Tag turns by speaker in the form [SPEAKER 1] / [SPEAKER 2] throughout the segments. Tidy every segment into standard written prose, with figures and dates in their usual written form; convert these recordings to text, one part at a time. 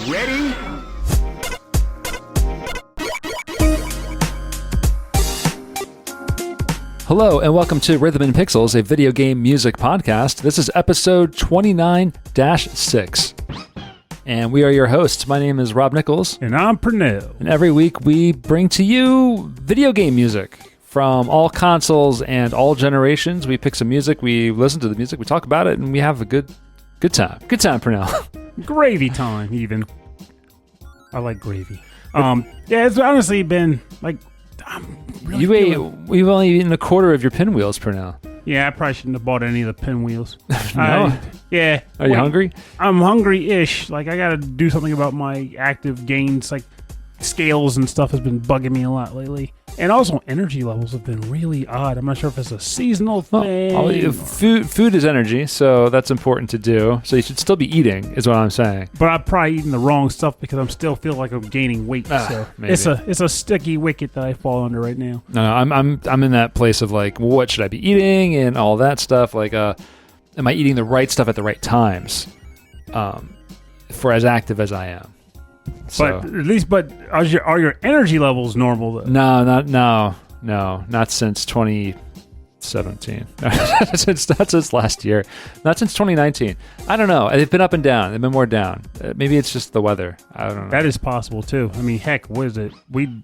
[SPEAKER 1] Ready?
[SPEAKER 2] Hello, and welcome to Rhythm and Pixels, a video game music podcast. This is episode 29-6. And we are your hosts. My name is Rob Nichols.
[SPEAKER 3] And I'm Pernell.
[SPEAKER 2] And every week we bring to you video game music from all consoles and all generations. We pick some music, we listen to the music, we talk about it, and we have a good time. Good time, Pernell.
[SPEAKER 3] Gravy time, even. I like gravy. Yeah, it's honestly been like...
[SPEAKER 2] We've only eaten a quarter of your pinwheels, Pernell.
[SPEAKER 3] Yeah, I probably shouldn't have bought any of the pinwheels.
[SPEAKER 2] No?
[SPEAKER 3] Yeah.
[SPEAKER 2] Are you hungry?
[SPEAKER 3] I'm hungry-ish. Like, I gotta do something about my active gains. Like, scales and stuff has been bugging me a lot lately. And also, energy levels have been really odd. I'm not sure if it's a seasonal thing.
[SPEAKER 2] Food is energy, so that's important to do. So you should still be eating, is what I'm saying.
[SPEAKER 3] But I'm probably eating the wrong stuff because I'm still feel like I'm gaining weight. So
[SPEAKER 2] maybe.
[SPEAKER 3] It's a sticky wicket that I fall under right now.
[SPEAKER 2] No, I'm in that place of like, what should I be eating and all that stuff. Like, am I eating the right stuff at the right times? For as active as I am. So.
[SPEAKER 3] But are your energy levels normal though?
[SPEAKER 2] No, not since 2017. not since last year. Not since 2019. I don't know. They've been up and down. They've been more down. Maybe it's just the weather. I don't know.
[SPEAKER 3] That is possible too. I mean, heck, what is it?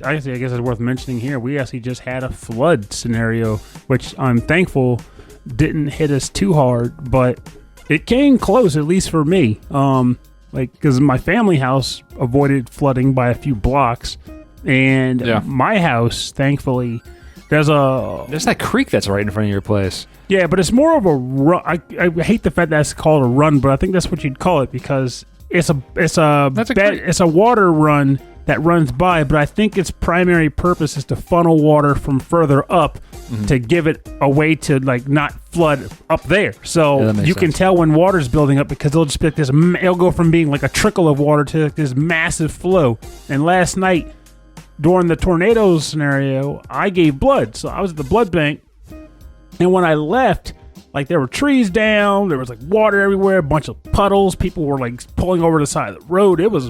[SPEAKER 3] I guess it's worth mentioning here. We actually just had a flood scenario, which I'm thankful didn't hit us too hard, but it came close, at least for me. Because my family house avoided flooding by a few blocks, and my house, thankfully, there's
[SPEAKER 2] that creek that's right in front of your place.
[SPEAKER 3] Yeah, but it's more of a run. I hate the fact that it's called a run, but I think that's what you'd call it because it's a water run that runs by. But I think its primary purpose is to funnel water from further up to give it a way to like not flood up there. So you can tell when water's building up because it'll just be like this. It'll go from being like a trickle of water to like this massive flow. And last night during the tornado scenario, I gave blood, so I was at the blood bank. And when I left, like there were trees down, there was like water everywhere, a bunch of puddles. People were like pulling over the side of the road. It was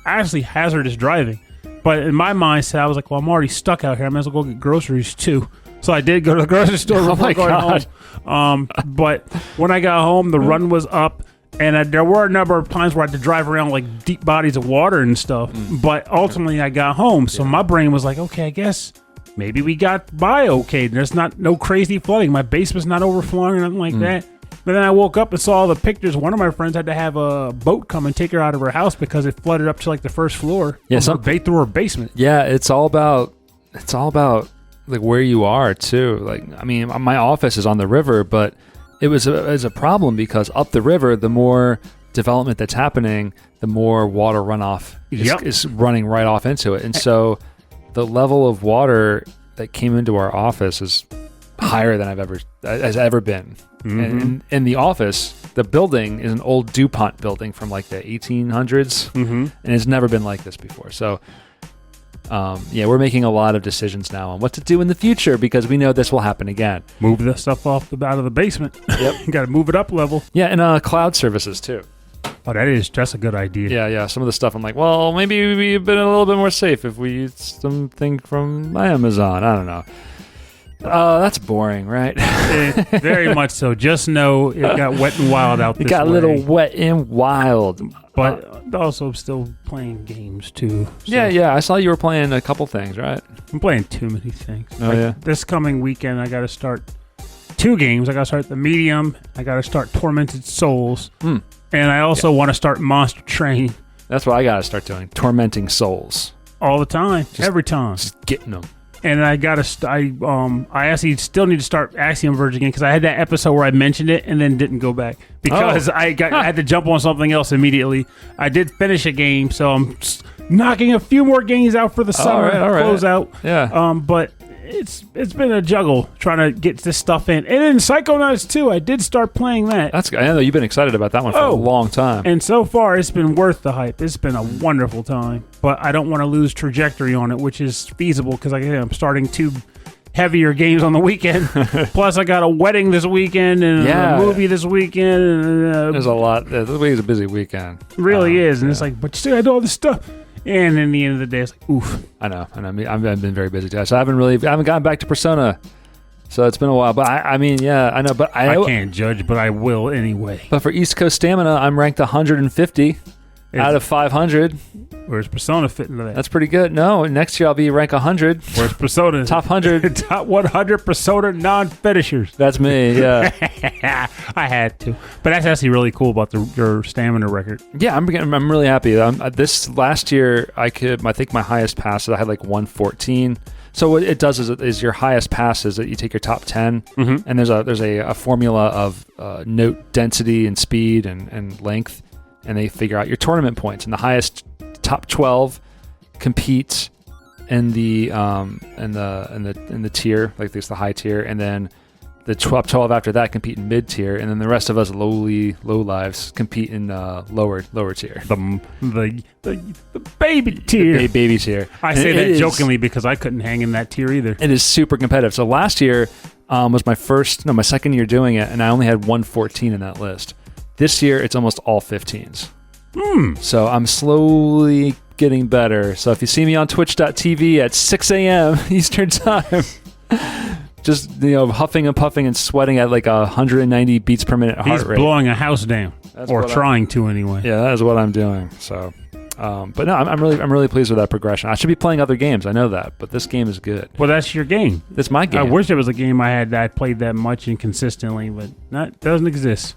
[SPEAKER 3] actually hazardous driving. But in my mindset, I was like, well, I'm already stuck out here. I might as well go get groceries too. So I did go to the grocery store before going home. But when I got home, the run was up, and there were a number of times where I had to drive around like deep bodies of water and stuff. But ultimately, I got home, so my brain was like, okay, I guess maybe we got by okay. There's no crazy flooding. My basement's not overflowing or nothing like that. But then I woke up and saw all the pictures. One of my friends had to have a boat come and take her out of her house because it flooded up to like the first floor. Yeah, through her basement.
[SPEAKER 2] Yeah, it's all about like where you are too. Like, I mean, my office is on the river, but it was a problem because up the river, the more development that's happening, the more water runoff is running right off into it. And so the level of water that came into our office is higher than has ever been. And in the office, the building is an old DuPont building from like the 1800s, and it's never been like this before. So we're making a lot of decisions now on what to do in the future because we know this will happen again.
[SPEAKER 3] Move the stuff out of the basement. Yep. You got to move it up a level.
[SPEAKER 2] Yeah, and cloud services too.
[SPEAKER 3] Oh, that's a good idea.
[SPEAKER 2] Yeah. Some of the stuff I'm like, well, maybe we've been a little bit more safe if we use something from Amazon. I don't know. That's boring, right?
[SPEAKER 3] Very much so. Just know it got wet and wild out there.
[SPEAKER 2] It got a little wet and wild.
[SPEAKER 3] But also still playing games, too. So.
[SPEAKER 2] Yeah. I saw you were playing a couple things, right?
[SPEAKER 3] I'm playing too many things.
[SPEAKER 2] Oh,
[SPEAKER 3] This coming weekend, I got to start 2 games. I got to start the Medium. I got to start Tormented Souls. And I also want to start Monster Train.
[SPEAKER 2] That's what I got to start doing. Tormenting Souls.
[SPEAKER 3] All the time. Every time.
[SPEAKER 2] Just getting them.
[SPEAKER 3] And I actually still need to start Axiom Verge again because I had that episode where I mentioned it and then didn't go back because I had to jump on something else immediately. I did finish a game, so I'm knocking a few more games out for the summer close out.
[SPEAKER 2] Yeah.
[SPEAKER 3] But it's been a juggle trying to get this stuff in. And then Psychonauts 2, I did start playing that.
[SPEAKER 2] I know you've been excited about that one for a long time.
[SPEAKER 3] And so far, it's been worth the hype. It's been a wonderful time. But I don't want to lose trajectory on it, which is feasible because I'm starting 2 heavier games on the weekend. Plus, I got a wedding this weekend and a movie this weekend. And,
[SPEAKER 2] there's a lot. This week is a busy weekend.
[SPEAKER 3] Really is. And it's like, but you still got to do all this stuff. And in the end of the day, it's like, oof.
[SPEAKER 2] I know. And I've been very busy too. So I haven't gotten back to Persona. So it's been a while. But I know. But I
[SPEAKER 3] can't judge, but I will anyway.
[SPEAKER 2] But for East Coast Stamina, I'm ranked 150 out of 500.
[SPEAKER 3] Where's Persona fit into that?
[SPEAKER 2] That's pretty good. No, next year I'll be rank 100.
[SPEAKER 3] Where's Persona?
[SPEAKER 2] Top 100.
[SPEAKER 3] Top 100 Persona non-finishers.
[SPEAKER 2] That's me, yeah.
[SPEAKER 3] I had to. But that's actually really cool about your stamina record.
[SPEAKER 2] Yeah, I'm really happy. This last year, I think my highest passes, I had like 114. So what it does is your highest passes that you take your top 10, and there's a formula of note density and speed and length, and they figure out your tournament points, and the highest top 12 competes in the tier, like this the high tier, and then the top 12 after that compete in mid tier, and then the rest of us low lives compete in lower tier.
[SPEAKER 3] The baby tier.
[SPEAKER 2] The baby tier.
[SPEAKER 3] I say that jokingly because I couldn't hang in that tier either.
[SPEAKER 2] It is super competitive. So last year was my second year doing it, and I only had 114 in that list. This year, it's almost all 15s. So I'm slowly getting better. So if you see me on twitch.tv at 6 a.m. Eastern time, just huffing and puffing and sweating at like 190 beats per minute heart rate.
[SPEAKER 3] He's blowing a house down, or trying to anyway.
[SPEAKER 2] Yeah, that is what I'm doing. So, but no, I'm really pleased with that progression. I should be playing other games. I know that, but this game is good.
[SPEAKER 3] Well, that's your game.
[SPEAKER 2] That's my game.
[SPEAKER 3] I wish there was a game I had that I played that much and consistently, but doesn't exist.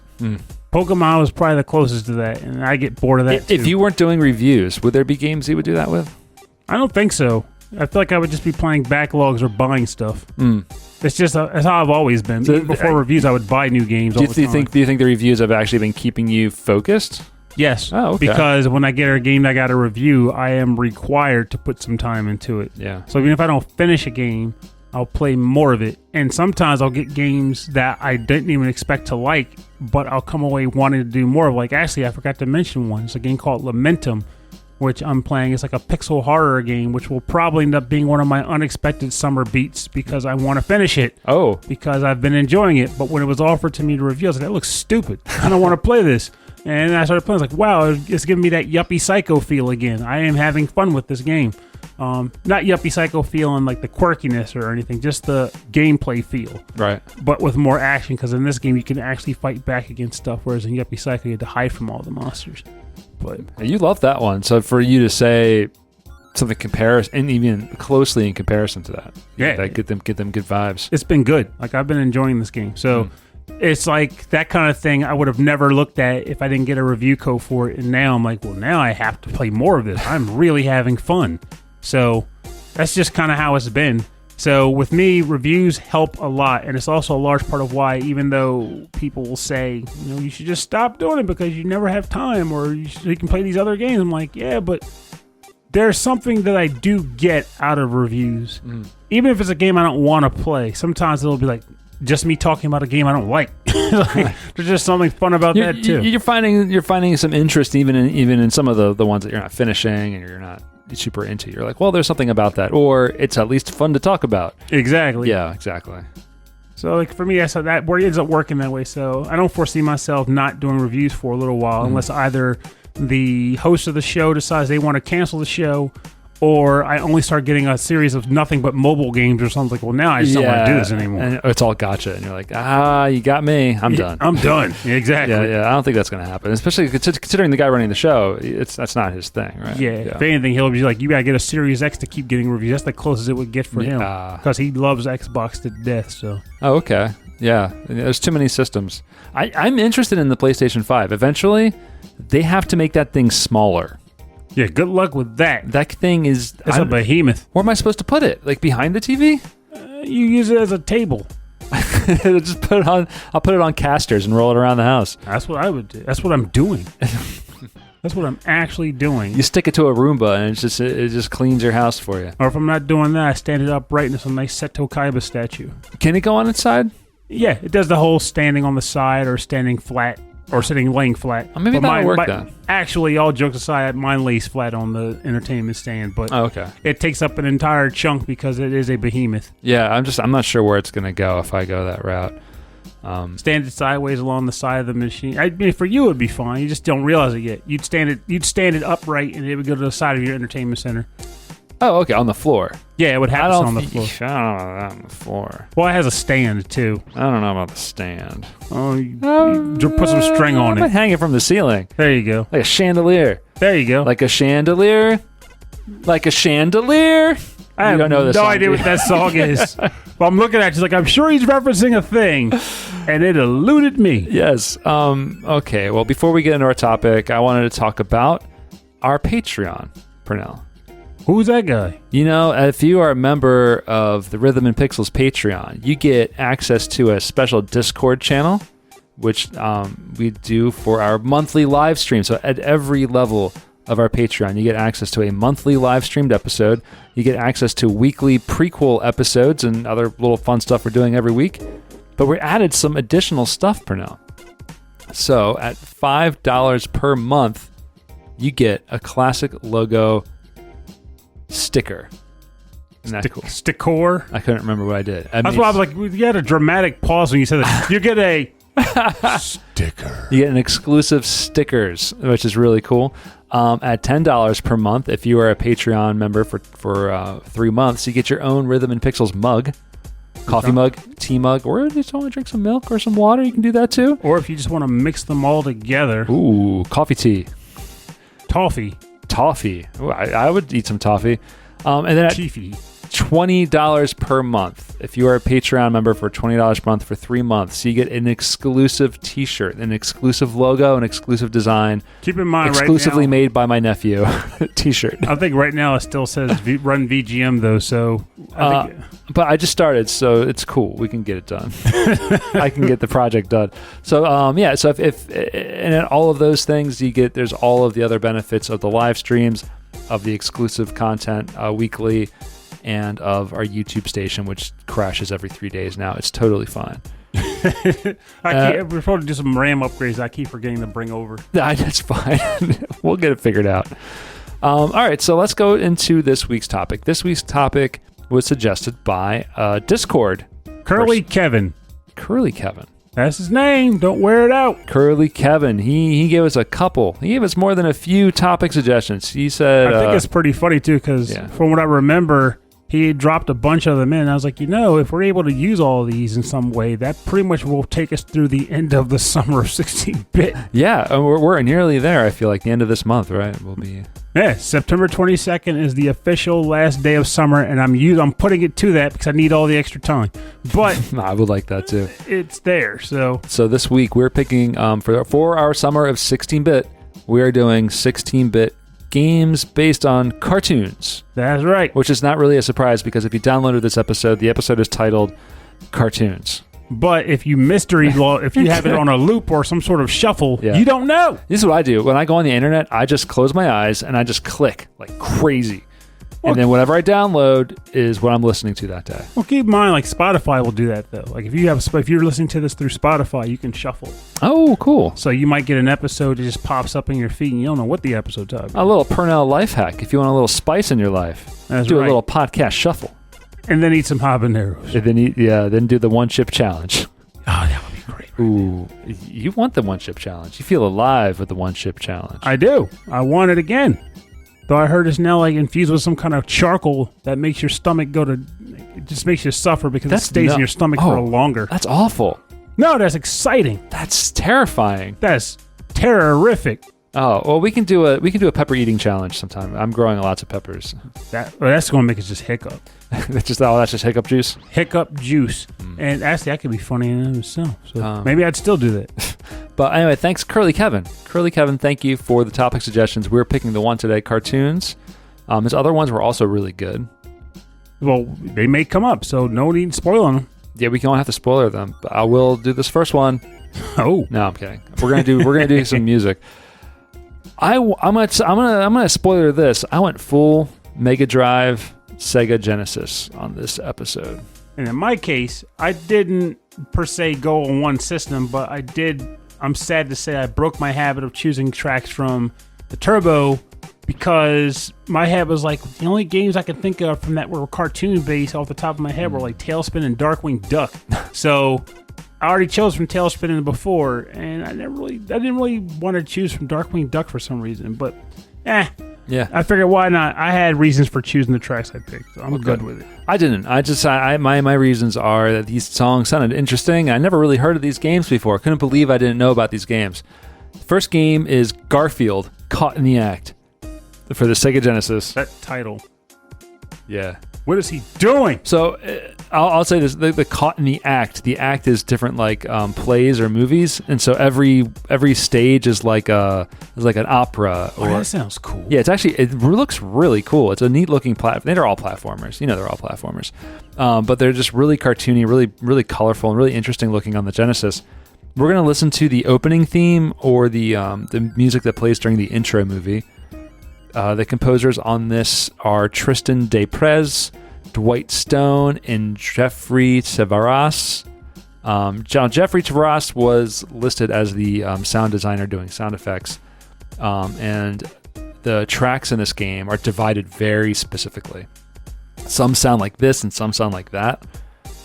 [SPEAKER 3] Pokemon was probably the closest to that, and I get bored of that too.
[SPEAKER 2] If you weren't doing reviews, would there be games you would do that with?
[SPEAKER 3] I don't think so. I feel like I would just be playing backlogs or buying stuff. It's just that's how I've always been. So, before reviews, I would buy new games. Do you think
[SPEAKER 2] the reviews have actually been keeping you focused?
[SPEAKER 3] Yes.
[SPEAKER 2] Oh, okay.
[SPEAKER 3] Because when I get a game that I got to review, I am required to put some time into it.
[SPEAKER 2] Yeah.
[SPEAKER 3] So even if I don't finish a game, I'll play more of it. And sometimes I'll get games that I didn't even expect to like, but I'll come away wanting to do more of. Like, actually, I forgot to mention one. It's a game called Lamentum, which I'm playing. It's like a pixel horror game, which will probably end up being one of my unexpected summer beats because I want to finish it.
[SPEAKER 2] Oh.
[SPEAKER 3] Because I've been enjoying it. But when it was offered to me to review, I was like, that looks stupid. I don't want to play this. And I started playing. I was like, wow, it's giving me that yuppie psycho feel again. I am having fun with this game. Not yuppie psycho feel and like the quirkiness or anything, just the gameplay feel.
[SPEAKER 2] Right.
[SPEAKER 3] But with more action, because in this game you can actually fight back against stuff, whereas in yuppie psycho you had to hide from all the monsters. But
[SPEAKER 2] you love that one. So for you to say something comparison, and even closely in comparison to that, get them good vibes.
[SPEAKER 3] It's been good. Like, I've been enjoying this game. So it's like that kind of thing I would have never looked at if I didn't get a review code for it. And now I'm like, well, now I have to play more of this. I'm really having fun. So that's just kind of how it's been. So with me, reviews help a lot. And it's also a large part of why, even though people will say, you should just stop doing it because you never have time, or you can play these other games. I'm like, yeah, but there's something that I do get out of reviews. Even if it's a game I don't want to play, sometimes it'll be like just me talking about a game I don't like. Like, there's just something fun about that too.
[SPEAKER 2] You're finding some interest even in some of the ones that you're not finishing and you're not super into. You're like, well, there's something about that, or it's at least fun to talk about.
[SPEAKER 3] Exactly.
[SPEAKER 2] Yeah, exactly. So
[SPEAKER 3] like for me, I saw that where it ends up working that way. So I don't foresee myself not doing reviews for a little while, unless either the host of the show decides they want to cancel the show, or I only start getting a series of nothing but mobile games or something. Like, well, now I just don't want to do this anymore. And
[SPEAKER 2] it's all gotcha. And you're like, you got me. I'm done.
[SPEAKER 3] I'm done. Exactly.
[SPEAKER 2] Yeah. I don't think that's going to happen, especially considering the guy running the show. That's not his thing, right?
[SPEAKER 3] Yeah. If anything, he'll be like, you got to get a Series X to keep getting reviews. That's the closest it would get for him, because he loves Xbox to death. So.
[SPEAKER 2] Oh, okay. Yeah. There's too many systems. I'm interested in the PlayStation 5. Eventually, they have to make that thing smaller.
[SPEAKER 3] Yeah, good luck with that.
[SPEAKER 2] That thing is...
[SPEAKER 3] It's a behemoth.
[SPEAKER 2] Where am I supposed to put it? Like behind the TV?
[SPEAKER 3] You use it as a table.
[SPEAKER 2] Just put it on... I'll put it on casters and roll it around the house.
[SPEAKER 3] That's what I would do. That's what I'm doing. That's what I'm actually doing.
[SPEAKER 2] You stick it to a Roomba and it just cleans your house for you.
[SPEAKER 3] Or if I'm not doing that, I stand it upright and it's a nice Seto Kaiba statue.
[SPEAKER 2] Can it go on its side?
[SPEAKER 3] Yeah, it does the whole standing on the side or standing flat or laying flat.
[SPEAKER 2] Maybe that'll work then.
[SPEAKER 3] Actually, all jokes aside, mine lays flat on the entertainment stand, but
[SPEAKER 2] okay.
[SPEAKER 3] It takes up an entire chunk because it is a behemoth.
[SPEAKER 2] Yeah, I'm not sure where it's going to go if I go that route.
[SPEAKER 3] Stand it sideways along the side of the machine. I mean, for you, it'd be fine. You just don't realize it yet. You'd stand it upright, and it would go to the side of your entertainment center.
[SPEAKER 2] Oh, okay, on the floor.
[SPEAKER 3] Yeah, it would have to on the floor.
[SPEAKER 2] I don't know about that on the floor.
[SPEAKER 3] Well, it has a stand, too.
[SPEAKER 2] I don't know about the stand.
[SPEAKER 3] Oh, you put some string on it.
[SPEAKER 2] Hang it from the ceiling.
[SPEAKER 3] There you go.
[SPEAKER 2] Like a chandelier.
[SPEAKER 3] There you go.
[SPEAKER 2] Like a chandelier. Like a chandelier.
[SPEAKER 3] I have
[SPEAKER 2] don't know this
[SPEAKER 3] no
[SPEAKER 2] song,
[SPEAKER 3] idea what that song is. Well, I'm looking at it, like, I'm sure he's referencing a thing, and it eluded me.
[SPEAKER 2] Yes. Okay, well, before we get into our topic, I wanted to talk about our Patreon, Pernell.
[SPEAKER 3] Who's that guy?
[SPEAKER 2] You know, if you are a member of the Rhythm and Pixels Patreon, you get access to a special Discord channel, which we do for our monthly live stream. So at every level of our Patreon, you get access to a monthly live streamed episode. You get access to weekly prequel episodes and other little fun stuff we're doing every week. But we added some additional stuff for now. So at $5 per month, you get a classic logo sticker.
[SPEAKER 3] Sticker?
[SPEAKER 2] I couldn't remember what I did.
[SPEAKER 3] That's why I was like, you had a dramatic pause when you said that. You get a sticker.
[SPEAKER 2] You get an exclusive stickers, which is really cool. At $10 per month, if you are a Patreon member for 3 months, you get your own Rhythm and Pixels mug. Coffee mug, tea mug, or if you just want to drink some milk or some water, you can do that too.
[SPEAKER 3] Or if you just want to mix them all together.
[SPEAKER 2] Ooh, coffee tea.
[SPEAKER 3] Toffee.
[SPEAKER 2] Ooh, I would eat some toffee. And then at $20 per month, if you are a Patreon member for $20 per month for 3 months, you get an exclusive t-shirt, an exclusive logo, an exclusive design.
[SPEAKER 3] Keep in mind,
[SPEAKER 2] exclusively
[SPEAKER 3] right now,
[SPEAKER 2] made by my nephew t-shirt.
[SPEAKER 3] I think right now it still says run VGM though, so
[SPEAKER 2] but I just started, so it's cool. We can get it done. I can get the project done. So so if and in all of those things there's all of the other benefits of the live streams, of the exclusive content weekly, and of our YouTube station, which crashes every 3 days now. It's totally fine.
[SPEAKER 3] We're supposed to do some RAM upgrades I keep forgetting to bring over.
[SPEAKER 2] That's fine. We'll get it figured out. All right, so let's go into this week's topic. This week's topic was suggested by Discord.
[SPEAKER 3] Curly Kevin.
[SPEAKER 2] That's
[SPEAKER 3] his name. Don't wear it out.
[SPEAKER 2] Curly Kevin. He gave us a couple. He gave us more than a few topic suggestions. He said...
[SPEAKER 3] I think it's pretty funny, too, because from what I remember, he dropped a bunch of them in. I was like, if we're able to use all of these in some way, that pretty much will take us through the end of the summer of 16-bit.
[SPEAKER 2] Yeah, we're nearly there, I feel like. The end of this month, right? We'll be...
[SPEAKER 3] Yeah, September 22nd is the official last day of summer, and I'm putting it to that because I need all the extra time. But
[SPEAKER 2] I would like that too.
[SPEAKER 3] It's there, so
[SPEAKER 2] this week we're picking for our summer of 16-bit. We are doing 16-bit games based on cartoons.
[SPEAKER 3] That's right.
[SPEAKER 2] Which is not really a surprise because if you downloaded this episode, the episode is titled Cartoons.
[SPEAKER 3] But if you if you have it on a loop or some sort of shuffle, you don't know.
[SPEAKER 2] This is what I do. When I go on the internet, I just close my eyes and I just click like crazy. And then whatever I download is what I'm listening to that day.
[SPEAKER 3] Well, keep in mind, like Spotify will do that though. Like if you're listening to this through Spotify, you can shuffle.
[SPEAKER 2] Oh, cool.
[SPEAKER 3] So you might get an episode that just pops up in your feed and you don't know what the episode's about.
[SPEAKER 2] A little Pernell life hack if you want a little spice in your life.
[SPEAKER 3] That's
[SPEAKER 2] do
[SPEAKER 3] right.
[SPEAKER 2] a little podcast shuffle.
[SPEAKER 3] And then eat some habaneros.
[SPEAKER 2] And then do the one chip challenge.
[SPEAKER 3] Oh, that would be great.
[SPEAKER 2] Ooh, you want the one chip challenge. You feel alive with the one chip challenge.
[SPEAKER 3] I do. I want it again. Though I heard it's now like infused with some kind of charcoal that makes your stomach it just makes you suffer because it stays in your stomach for longer.
[SPEAKER 2] That's awful.
[SPEAKER 3] No, that's exciting.
[SPEAKER 2] That's terrifying.
[SPEAKER 3] That's terrific.
[SPEAKER 2] Oh, well, we can do a pepper eating challenge sometime. I'm growing lots of peppers.
[SPEAKER 3] That's going to make us just hiccup.
[SPEAKER 2] that's just hiccup juice?
[SPEAKER 3] Hiccup juice. And actually, that could be funny in and of itself. So maybe I'd still do that.
[SPEAKER 2] But anyway, thanks, Curly Kevin. Curly Kevin, thank you for the topic suggestions. We're picking the one today, cartoons. His other ones were also really good.
[SPEAKER 3] Well, they may come up, so no need spoiling them.
[SPEAKER 2] Yeah, we don't have to spoiler them. But I will do this first one.
[SPEAKER 3] Oh.
[SPEAKER 2] No, I'm kidding. We're gonna do some music. I'm gonna spoiler this. I went full Mega Drive, Sega Genesis on this episode.
[SPEAKER 3] And in my case, I didn't per se go on one system, but I'm sad to say I broke my habit of choosing tracks from the Turbo because my habit was like, the only games I could think of from that were cartoon-based off the top of my head were like Tailspin and Darkwing Duck. So I already chose from Tailspin before, and I didn't really want to choose from Darkwing Duck for some reason, but yeah. I figured why not? I had reasons for choosing the tracks I picked, so I'm good with it.
[SPEAKER 2] I didn't. My reasons are that these songs sounded interesting. I never really heard of these games before. Couldn't believe I didn't know about these games. First game is Garfield, Caught in the Act, for the Sega Genesis.
[SPEAKER 3] That title.
[SPEAKER 2] Yeah.
[SPEAKER 3] What is he doing?
[SPEAKER 2] So I'll say this: the Caught in the Act. The act is different, like plays or movies, and so every stage is like an opera.
[SPEAKER 3] Oh, that sounds cool.
[SPEAKER 2] Yeah, it looks really cool. It's a neat looking platform. They're all platformers. They're all platformers, but they're just really cartoony, really really colorful, and really interesting looking on the Genesis. We're gonna listen to the opening theme or the music that plays during the intro movie. The composers on this are Tristan Dwight Stone, and Jeffrey Tveraas. Jeffrey Tveraas was listed as the sound designer doing sound effects, and the tracks in this game are divided very specifically. Some sound like this and some sound like that.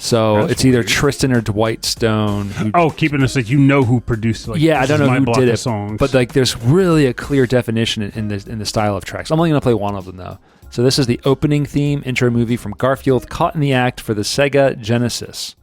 [SPEAKER 2] So it's either Tristan or Dwight Stone.
[SPEAKER 3] Keeping this like who produced.
[SPEAKER 2] I don't know who did it,
[SPEAKER 3] songs.
[SPEAKER 2] but there's really a clear definition in the style of tracks. I'm only going to play one of them though. So this is the opening theme intro movie from Garfield, Caught in the Act for the Sega Genesis.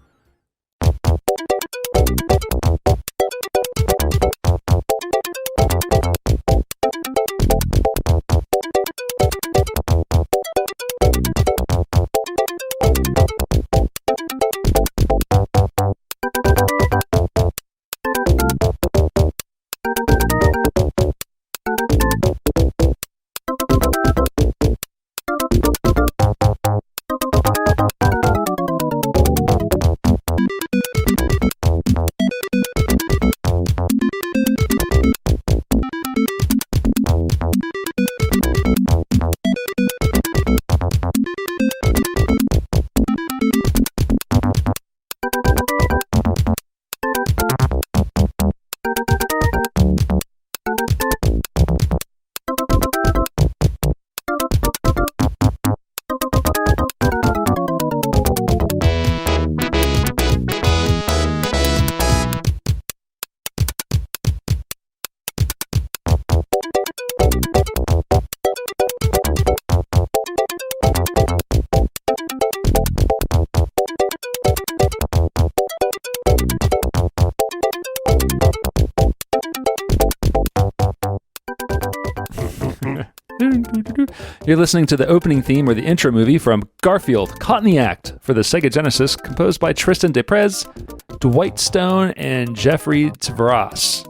[SPEAKER 2] You're listening to the opening theme or the intro movie from Garfield, Caught in the Act for the Sega Genesis, composed by Tristan Dwight Stone, and Jeffrey Tveraas.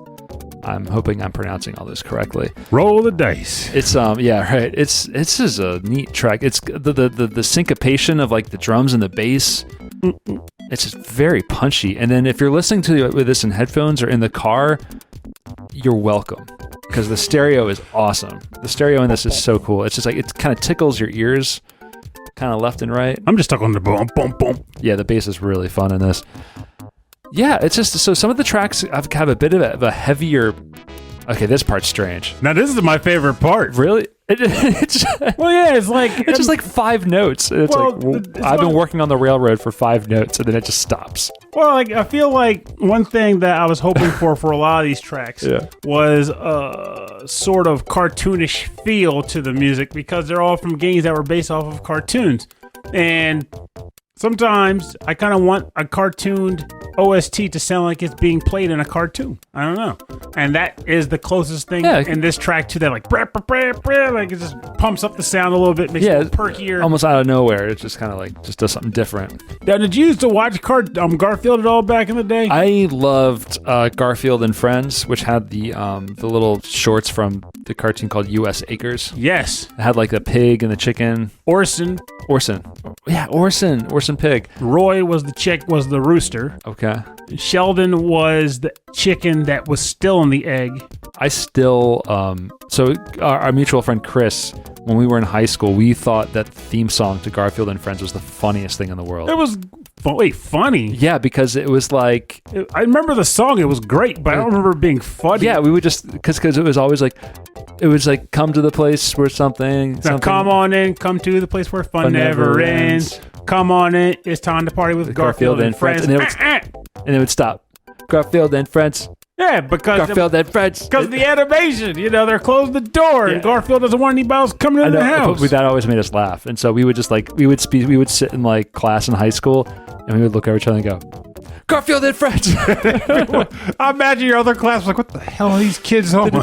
[SPEAKER 2] I'm hoping I'm pronouncing all this correctly.
[SPEAKER 3] Roll the dice.
[SPEAKER 2] It's right. It's just a neat track. It's the syncopation of like the drums and the bass. It's just very punchy. And then if you're listening to with this in headphones or in the car, you're welcome. Because the stereo is awesome. The stereo in this is so cool. It's just like, it kind of tickles your ears, kind of left and right.
[SPEAKER 3] I'm just stuck on the boom, boom, boom.
[SPEAKER 2] Yeah, the bass is really fun in this. Yeah, it's just, so some of the tracks have a bit of a heavier, okay, this part's strange.
[SPEAKER 3] Now this is my favorite part.
[SPEAKER 2] Really? It's just like 5 notes. And I've been working on the railroad for 5 notes, and then it just stops.
[SPEAKER 3] Well, I feel like one thing that I was hoping for a lot of these tracks was a sort of cartoonish feel to the music, because they're all from games that were based off of cartoons. And sometimes I kind of want a cartooned OST to sound like it's being played in a cartoon. I don't know. And that is the closest thing in this track to that, like, like it just pumps up the sound a little bit, makes it perkier.
[SPEAKER 2] Almost out of nowhere. It just kind of like, just does something different.
[SPEAKER 3] Now, did you used to watch Garfield at all back in the day?
[SPEAKER 2] I loved Garfield and Friends, which had the little shorts from the cartoon called U.S. Acres.
[SPEAKER 3] Yes.
[SPEAKER 2] It had like the pig and the chicken.
[SPEAKER 3] Orson.
[SPEAKER 2] Yeah, Orson Pig.
[SPEAKER 3] Roy was the rooster.
[SPEAKER 2] Okay.
[SPEAKER 3] Sheldon was the chicken that was still in the egg.
[SPEAKER 2] I still, so our mutual friend Chris, when we were in high school, we thought that the theme song to Garfield and Friends was the funniest thing in the world.
[SPEAKER 3] It was funny?
[SPEAKER 2] Yeah, because it was like...
[SPEAKER 3] I remember the song. It was great, but I don't remember it being funny.
[SPEAKER 2] Yeah, we would just... Because it was always like... It was like, come to the place where something...
[SPEAKER 3] Now come on in, come to the place where fun never ends. Come on in, it's time to party with Garfield and friends.
[SPEAKER 2] And it would stop. Garfield and friends.
[SPEAKER 3] Yeah, because
[SPEAKER 2] Garfield and friends.
[SPEAKER 3] Because the animation, they're closing the door, and Garfield doesn't want anybody else coming in the house.
[SPEAKER 2] But that always made us laugh, and so we would just we would sit in like class in high school, and we would look over each other and go, Garfield and friends.
[SPEAKER 3] I imagine your other class was like, what the hell are these kids on?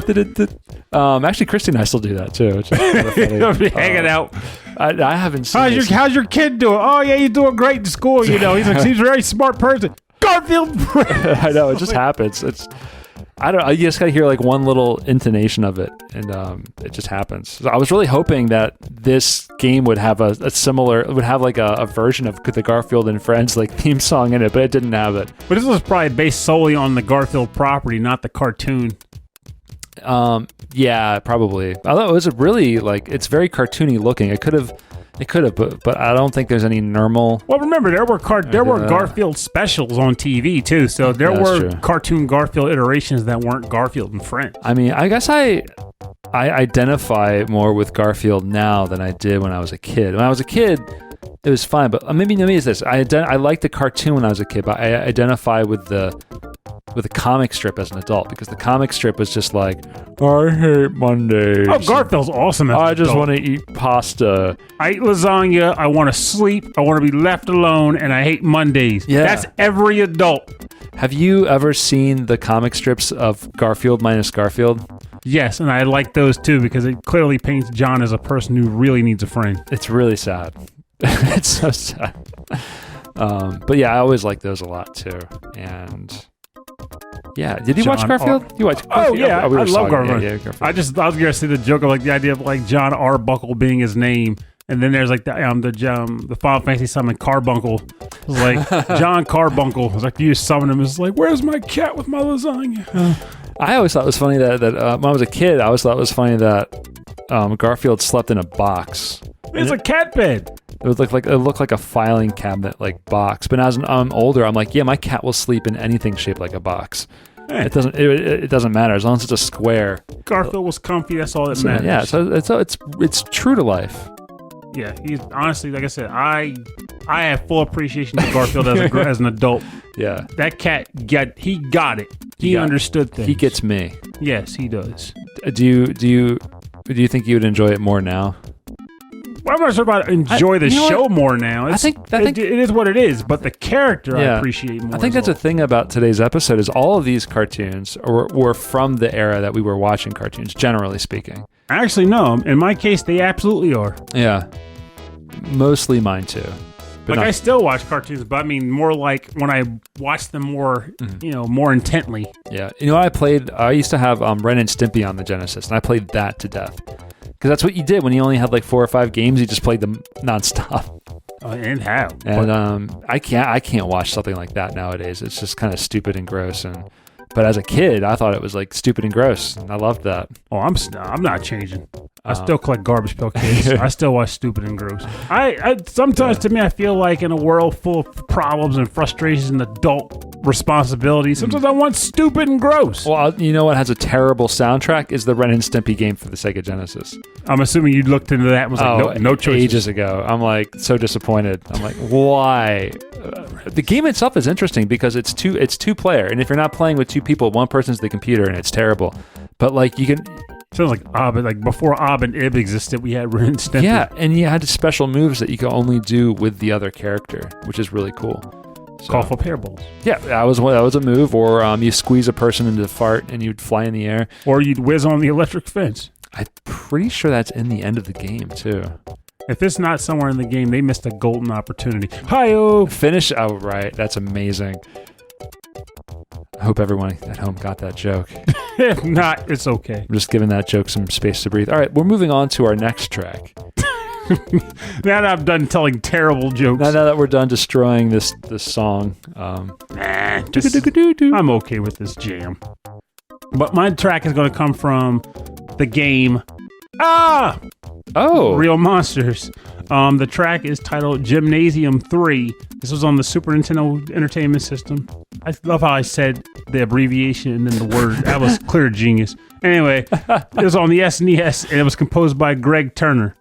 [SPEAKER 2] Actually, Christy and I still do that too. Which is funny.
[SPEAKER 3] Be hanging out.
[SPEAKER 2] I haven't seen.
[SPEAKER 3] How's your kid doing? Oh yeah, he's doing great in school. He's a very smart person. Garfield.
[SPEAKER 2] I know, it just happens. I don't know. You just gotta hear like one little intonation of it, and it just happens. So I was really hoping that this game would have a version of the Garfield and Friends like theme song in it, but it didn't have it.
[SPEAKER 3] But this was probably based solely on the Garfield property, not the cartoon.
[SPEAKER 2] Yeah, probably. Although it was really it's very cartoony looking. It could have, but I don't think there's any normal.
[SPEAKER 3] Well, remember there were Garfield specials on TV too, so there were cartoon Garfield iterations that weren't Garfield and Friends.
[SPEAKER 2] I mean, I guess I identify more with Garfield now than I did when I was a kid. When I was a kid, it was fine, but maybe it's this. I liked the cartoon when I was a kid, but I identify with the comic strip as an adult, because the comic strip was just like, I hate Mondays.
[SPEAKER 3] Oh, Garfield's awesome as an
[SPEAKER 2] I just
[SPEAKER 3] adult.
[SPEAKER 2] want to eat pasta.
[SPEAKER 3] I eat lasagna, I want to sleep, I want to be left alone, and I hate Mondays.
[SPEAKER 2] Yeah.
[SPEAKER 3] That's every adult.
[SPEAKER 2] Have you ever seen the comic strips of Garfield minus Garfield?
[SPEAKER 3] Yes, and I like those too, because it clearly paints John as a person who really needs a friend.
[SPEAKER 2] It's really sad. It's so sad. But yeah, I always like those a lot too. And yeah, did you watch Garfield? You watched Garfield?
[SPEAKER 3] Oh yeah, I love Garfield.
[SPEAKER 2] Yeah, Garfield.
[SPEAKER 3] I was gonna say the joke of the idea of John Arbuckle being his name, and then there's the Final Fantasy summon Carbuncle. It was like John Carbuncle. It was like you summon him. It's like, where's my cat with my lasagna?
[SPEAKER 2] I always thought it was funny that when I was a kid, I always thought it was funny that Garfield slept in a box.
[SPEAKER 3] It's a cat bed.
[SPEAKER 2] It looked like a filing cabinet box. But as I'm older, I'm like, yeah, my cat will sleep in anything shaped like a box. Hey. It doesn't matter as long as it's a square.
[SPEAKER 3] Garfield was comfy. That's all that matters.
[SPEAKER 2] Yeah, so it's true to life.
[SPEAKER 3] Yeah, he's honestly, like I said, I have full appreciation for Garfield as an adult.
[SPEAKER 2] Yeah,
[SPEAKER 3] that cat he got it. He understood things.
[SPEAKER 2] He gets me.
[SPEAKER 3] Yes, he does.
[SPEAKER 2] Do you think you would enjoy it more now?
[SPEAKER 3] Well, I'm not sure about enjoy the show more now.
[SPEAKER 2] I think
[SPEAKER 3] it is what it is, but the character I appreciate more.
[SPEAKER 2] I think that's the thing about today's episode is all of these cartoons were from the era that we were watching cartoons, generally speaking.
[SPEAKER 3] Actually, no. In my case, they absolutely are. Yeah.
[SPEAKER 2] Mostly mine too. But
[SPEAKER 3] I still watch cartoons, but I mean more like when I watch them more, more intently.
[SPEAKER 2] Yeah. I used to have Ren and Stimpy on the Genesis, and I played that to death. Because that's what you did when you only had 4 or 5 games. You just played them nonstop.
[SPEAKER 3] And how?
[SPEAKER 2] And I can't watch something like that nowadays. It's just kind of stupid and gross. But as a kid, I thought it was stupid and gross. And I loved that.
[SPEAKER 3] Oh, I'm not changing. I still collect Garbage Pail Kids. I still watch stupid and gross. I sometimes to me I feel like in a world full of problems and frustrations and adult responsibilities, sometimes I want stupid and gross.
[SPEAKER 2] Well, you know what has a terrible soundtrack is the Ren and Stimpy game for the Sega Genesis.
[SPEAKER 3] I'm assuming you looked into that and was like, no choices.
[SPEAKER 2] Ages ago. I'm so disappointed. I'm like, why? The game itself is interesting because it's two player, and if you're not playing with 2 people, one person's the computer, and it's terrible. But you can.
[SPEAKER 3] Sounds like Ob, before Ob and Ib existed, we had Ren and Stimpy.
[SPEAKER 2] Yeah, and you had special moves that you could only do with the other character, which is really cool.
[SPEAKER 3] Call for pair balls.
[SPEAKER 2] Yeah, that was a move. Or you squeeze a person into the fart and you'd fly in the air.
[SPEAKER 3] Or you'd whiz on the electric fence.
[SPEAKER 2] I'm pretty sure that's in the end of the game too.
[SPEAKER 3] If it's not somewhere in the game, they missed a golden opportunity. Hi-oh!
[SPEAKER 2] Finish. Oh, right. That's amazing. I hope everyone at home got that joke.
[SPEAKER 3] If not, it's okay.
[SPEAKER 2] I'm just giving that joke some space to breathe. All right, we're moving on to our next track.
[SPEAKER 3] Now that I'm done telling terrible jokes.
[SPEAKER 2] Now that we're done destroying this song.
[SPEAKER 3] I'm okay with this jam. But my track is going to come from the game Real Monsters. The track is titled Gymnasium 3. This was on the Super Nintendo Entertainment System. I love how I said the abbreviation and then the word. That was clear genius. Anyway, it was on the SNES, and it was composed by Greg Turner.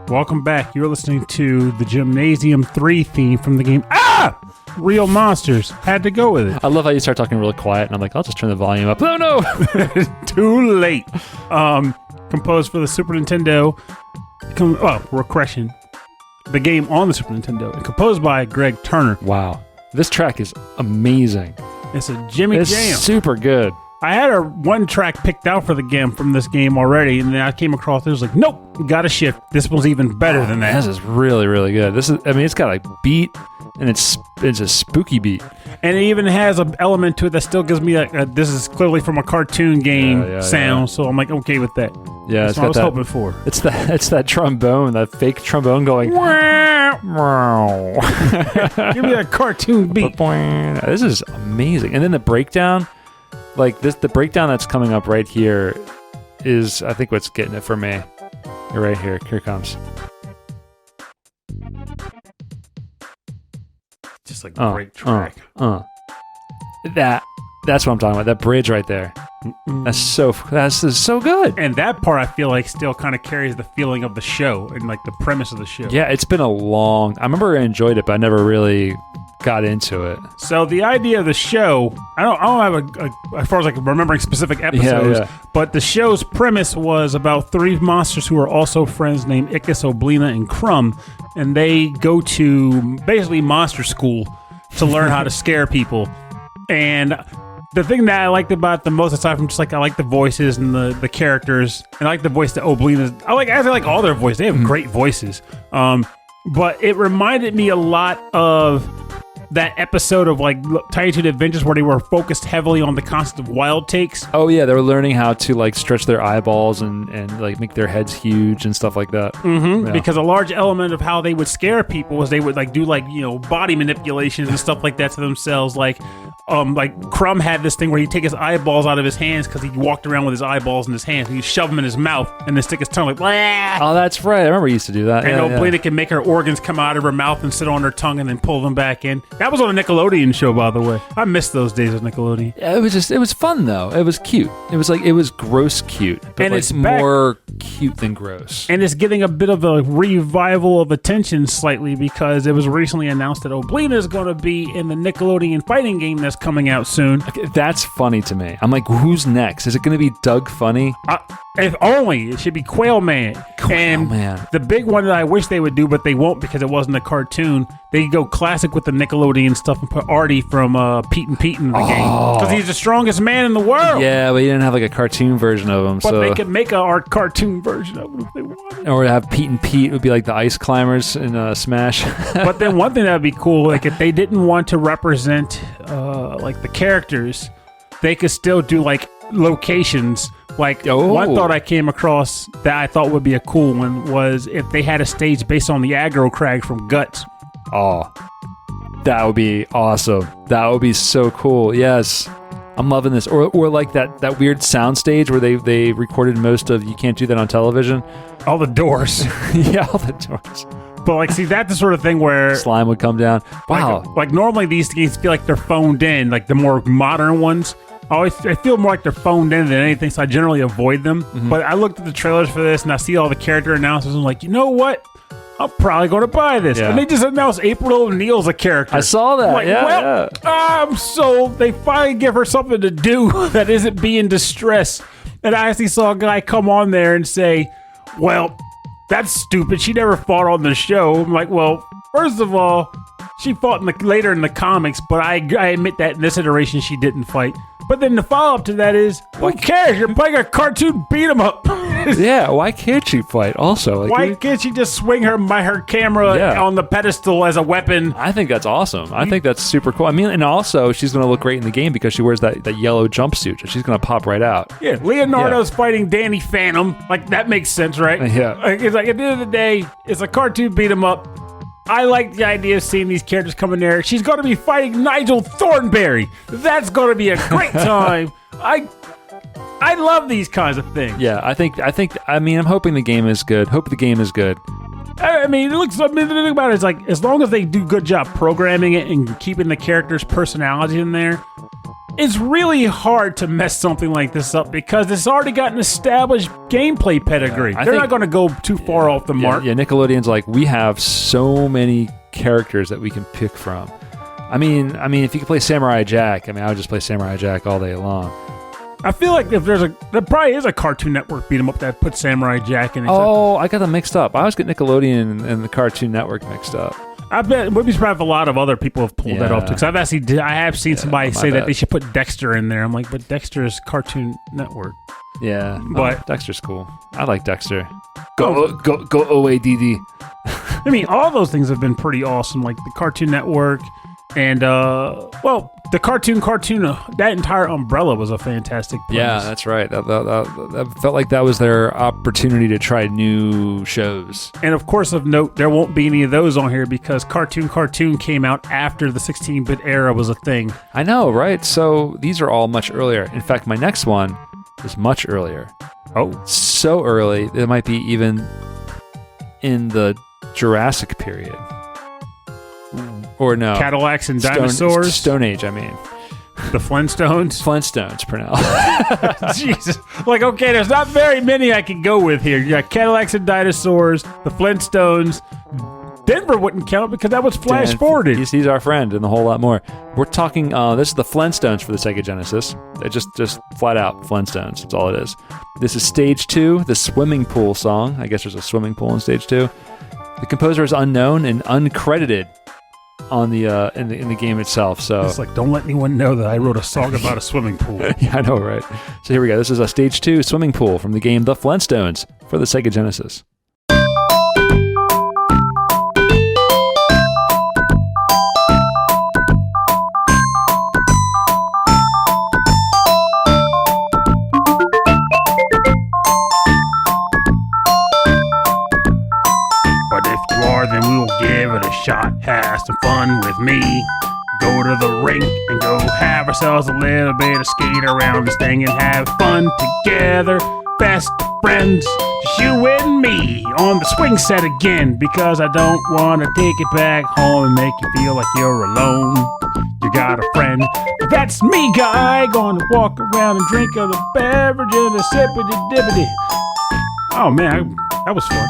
[SPEAKER 3] Welcome back. You're listening to the Gymnasium 3 theme from the game Real Monsters. Had to go with it.
[SPEAKER 2] I love how you start talking really quiet, and I'm like, I'll just turn the volume up. Oh, no!
[SPEAKER 3] Too late. Composed for the Super Nintendo. Regression. The game on the Super Nintendo. And composed by Greg Turner.
[SPEAKER 2] Wow. This track is amazing.
[SPEAKER 3] It's a Jimmy
[SPEAKER 2] It's
[SPEAKER 3] Jam.
[SPEAKER 2] super good.
[SPEAKER 3] I had one track picked out for the game from this game already, and then I came across it. It was like, nope, got to shift. This one's even better than that.
[SPEAKER 2] This is really, really good. It's got a beat, and it's a spooky beat.
[SPEAKER 3] And it even has an element to it that still gives me this is clearly from a cartoon game sound. Yeah. So I'm like, okay with that.
[SPEAKER 2] Yeah,
[SPEAKER 3] that's what I was hoping for.
[SPEAKER 2] It's that trombone, that fake trombone going. Give
[SPEAKER 3] me that cartoon beat.
[SPEAKER 2] This is amazing. And then the breakdown. Like the breakdown that's coming up right here is, I think, what's getting it for me. You're right here. Here it comes.
[SPEAKER 3] Just like a great track.
[SPEAKER 2] That's what I'm talking about. That bridge right there. That's so good.
[SPEAKER 3] And that part, I feel like, still kind of carries the feeling of the show and like the premise of the show.
[SPEAKER 2] Yeah, it's been I remember I enjoyed it, but I never really got into it.
[SPEAKER 3] So the idea of the show, I don't have as far as like remembering specific episodes, but the show's premise was about three monsters who are also friends named Ickis, Oblina, and Crumb, and they go to basically monster school to learn how to scare people. And the thing that I liked about it the most, aside from just like I like the voices and the characters, and I like the voice that Oblina. I like all their voices. They have great voices. But it reminded me a lot of that episode of like Tiny Toon Adventures where they were focused heavily on the concept of wild takes.
[SPEAKER 2] Oh yeah, they were learning how to like stretch their eyeballs and like make their heads huge and stuff like that.
[SPEAKER 3] Mm-hmm. Yeah. Because a large element of how they would scare people was they would like do like, you know, body manipulations and stuff like that to themselves. Like Crumb had this thing where he'd take his eyeballs out of his hands because he walked around with his eyeballs in his hands. He'd shove them in his mouth and then stick his tongue like, blah.
[SPEAKER 2] Oh, that's right. I remember he used to do that.
[SPEAKER 3] And Oblina can make her organs come out of her mouth and sit on her tongue and then pull them back in. That was on a Nickelodeon show, by the way. I missed those days of Nickelodeon.
[SPEAKER 2] Yeah, it was fun though. It was cute. It was gross cute, but
[SPEAKER 3] and
[SPEAKER 2] like
[SPEAKER 3] it's
[SPEAKER 2] more cute than gross.
[SPEAKER 3] And it's getting a bit of a revival of attention slightly because it was recently announced that Oblina is going to be in the Nickelodeon fighting game that's coming out soon.
[SPEAKER 2] Okay, that's funny to me. I'm like, who's next? Is it going to be Doug Funny?
[SPEAKER 3] If only. It should be Quail Man.
[SPEAKER 2] Man.
[SPEAKER 3] The big one that I wish they would do, but they won't because it wasn't a cartoon, they go classic with the Nickelodeon stuff and put Artie from Pete and Pete in the game. Because he's the strongest man in the world.
[SPEAKER 2] Yeah, but you didn't have like a cartoon version of him.
[SPEAKER 3] But they could make a cartoon version of him if they wanted.
[SPEAKER 2] Or have Pete and Pete would be like the ice climbers in Smash.
[SPEAKER 3] But then one thing that would be cool, like if they didn't want to represent like the characters, they could still do like locations. Like one thought I came across that I thought would be a cool one was if they had a stage based on the aggro crag from Guts.
[SPEAKER 2] Oh, that would be awesome. That would be so cool. Yes. I'm loving this. Or like that weird sound stage where they recorded most of You Can't Do That on Television.
[SPEAKER 3] All the doors.
[SPEAKER 2] Yeah, all the doors.
[SPEAKER 3] But like, see, that's the sort of thing where
[SPEAKER 2] slime would come down. Wow.
[SPEAKER 3] Like normally these games feel like they're phoned in, like the more modern ones. I feel more like they're phoned in than anything, so I generally avoid them. Mm-hmm. But I looked at the trailers for this, and I see all the character announcements, and I'm like, you know what? I'm probably going to buy this. Yeah. And they just announced April O'Neil's a character.
[SPEAKER 2] I saw that.
[SPEAKER 3] Like,
[SPEAKER 2] yeah.
[SPEAKER 3] I'm sold. They finally give her something to do that isn't being distressed. And I actually saw a guy come on there and say, well, that's stupid. She never fought on the show. I'm like, well, first of all, she fought later in the comics, but I admit that in this iteration she didn't fight. But then the follow-up to that is, who cares? You're playing a cartoon beat-em-up.
[SPEAKER 2] Yeah, why can't she fight also? Like,
[SPEAKER 3] why can't she just swing her camera on the pedestal as a weapon?
[SPEAKER 2] I think that's awesome. I think that's super cool. I mean, and also, she's going to look great in the game because she wears that yellow jumpsuit. She's going to pop right out.
[SPEAKER 3] Yeah, Leonardo's fighting Danny Phantom. Like, that makes sense, right?
[SPEAKER 2] Yeah.
[SPEAKER 3] Like, it's like, at the end of the day, it's a cartoon beat-em-up. I like the idea of seeing these characters come in there. She's going to be fighting Nigel Thornberry. That's going to be a great time. I love these kinds of things.
[SPEAKER 2] Yeah, I'm hoping the game is good. Hope the game is good.
[SPEAKER 3] I mean, the thing about it is like, as long as they do a good job programming it and keeping the characters' personality in there, it's really hard to mess something like this up because it's already got an established gameplay pedigree. They're not going to go too far off the mark.
[SPEAKER 2] Yeah, Nickelodeon's like, we have so many characters that we can pick from. I mean, if you could play Samurai Jack, I would just play Samurai Jack all day long.
[SPEAKER 3] I feel like there probably is a Cartoon Network beat 'em up that puts Samurai Jack in it.
[SPEAKER 2] Oh, I got them mixed up. I always get Nickelodeon and the Cartoon Network mixed up.
[SPEAKER 3] I bet we'd be surprised if a lot of other people have pulled that off too. Because I have seen somebody say that they should put Dexter in there. I'm like, but Dexter is Cartoon Network.
[SPEAKER 2] Yeah,
[SPEAKER 3] but
[SPEAKER 2] Dexter's cool. I like Dexter. Go OADD.
[SPEAKER 3] I mean, all those things have been pretty awesome. Like the Cartoon Network and the cartoon. That entire umbrella was a fantastic place.
[SPEAKER 2] Yeah, that's right. That felt like that was their opportunity to try new shows.
[SPEAKER 3] And of course, of note, there won't be any of those on here because Cartoon came out after the 16-bit era was a thing.
[SPEAKER 2] I know, right? So these are all much earlier. In fact, my next one is much earlier.
[SPEAKER 3] Oh,
[SPEAKER 2] so early it might be even in the Jurassic period. Or no.
[SPEAKER 3] Cadillacs and dinosaurs?
[SPEAKER 2] Stone Age, I mean.
[SPEAKER 3] The Flintstones?
[SPEAKER 2] Flintstones, Purnell.
[SPEAKER 3] Jesus. Like, okay, there's not very many I can go with here. You got Cadillacs and dinosaurs, the Flintstones. Denver wouldn't count because that was flash forwarded.
[SPEAKER 2] He's our friend and a whole lot more. We're talking, this is the Flintstones for the Sega Genesis. It just flat out Flintstones. That's all it is. This is Stage 2, the swimming pool song. I guess there's a swimming pool in Stage 2. The composer is unknown and uncredited on the in the game itself. So
[SPEAKER 3] it's like, don't let anyone know that I wrote a song about a swimming pool.
[SPEAKER 2] Yeah, I know, right? So here we go. This is a Stage 2 swimming pool from the game The Flintstones for the Sega Genesis.
[SPEAKER 3] Then we will give it a shot. Have some fun with me. Go to the rink and go have ourselves a little bit of skate around this thing and have fun together. Best friends, just you and me on the swing set again because I don't want to take it back home and make you feel like you're alone. You got a friend. That's me, guy. Gonna walk around and drink of the beverage and a sippity-dippity. Oh, man, that was fun.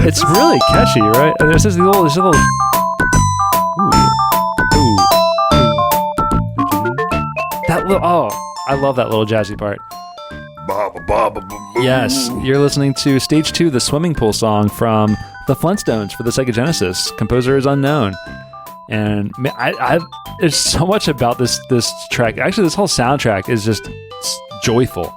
[SPEAKER 2] It's really catchy, right? And there's this little. Ooh. That little. Oh, I love that little jazzy part. Yes, you're listening to Stage 2, the swimming pool song from the Flintstones for the Sega Genesis. Composer is unknown. And there's so much about this track. Actually, this whole soundtrack is just joyful.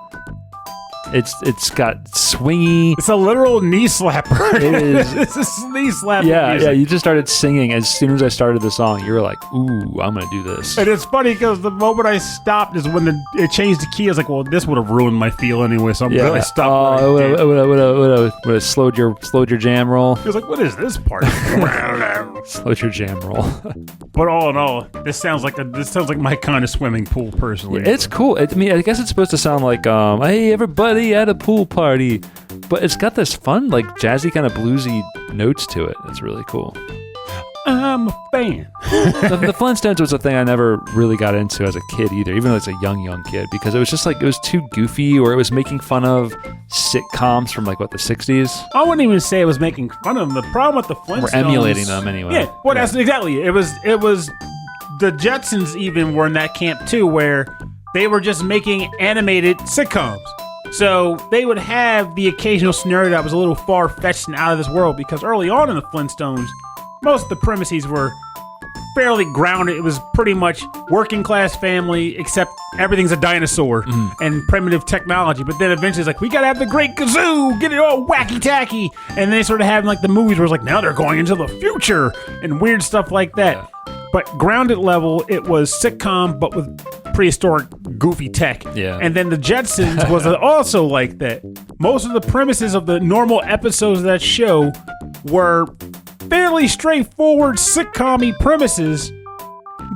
[SPEAKER 2] It's got swingy.
[SPEAKER 3] It's a literal knee slapper.
[SPEAKER 2] It is.
[SPEAKER 3] It's a knee slapper.
[SPEAKER 2] Yeah. You just started singing as soon as I started the song. You were like, "Ooh, I'm gonna do this."
[SPEAKER 3] And it's funny because the moment I stopped is when it changed the key. I was like, "Well, this would have ruined my feel anyway." So I'm glad I stopped.
[SPEAKER 2] Would have slowed your jam roll.
[SPEAKER 3] He was like, "What is this part?"
[SPEAKER 2] Slowed your jam roll.
[SPEAKER 3] But all in all, this sounds like my kind of swimming pool. Personally,
[SPEAKER 2] it's cool. I guess it's supposed to sound like, "Hey, everybody at a pool party," but it's got this fun, like jazzy kind of bluesy notes to it. It's really cool.
[SPEAKER 3] I'm a fan.
[SPEAKER 2] The Flintstones was a thing I never really got into as a kid either, even though it's a young kid, because it was just like, it was too goofy, or it was making fun of sitcoms from like, what, the 60s?
[SPEAKER 3] I wouldn't even say it was making fun of them. The problem with the Flintstones...
[SPEAKER 2] We're emulating them anyway.
[SPEAKER 3] Yeah, well, that's exactly. It was the Jetsons even were in that camp too, where they were just making animated sitcoms. So they would have the occasional scenario that was a little far-fetched and out of this world, because early on in the Flintstones, most of the premises were fairly grounded. It was pretty much working class family, except everything's a dinosaur and primitive technology. But then eventually it's like, we gotta have the great kazoo, get it all wacky tacky. And then they started having like the movies where it's like, now they're going into the future and weird stuff like that. Yeah. But grounded level, it was sitcom, but with prehistoric goofy tech.
[SPEAKER 2] Yeah.
[SPEAKER 3] And then the Jetsons was also like that. Most of the premises of the normal episodes of that show were fairly straightforward sitcom-y premises,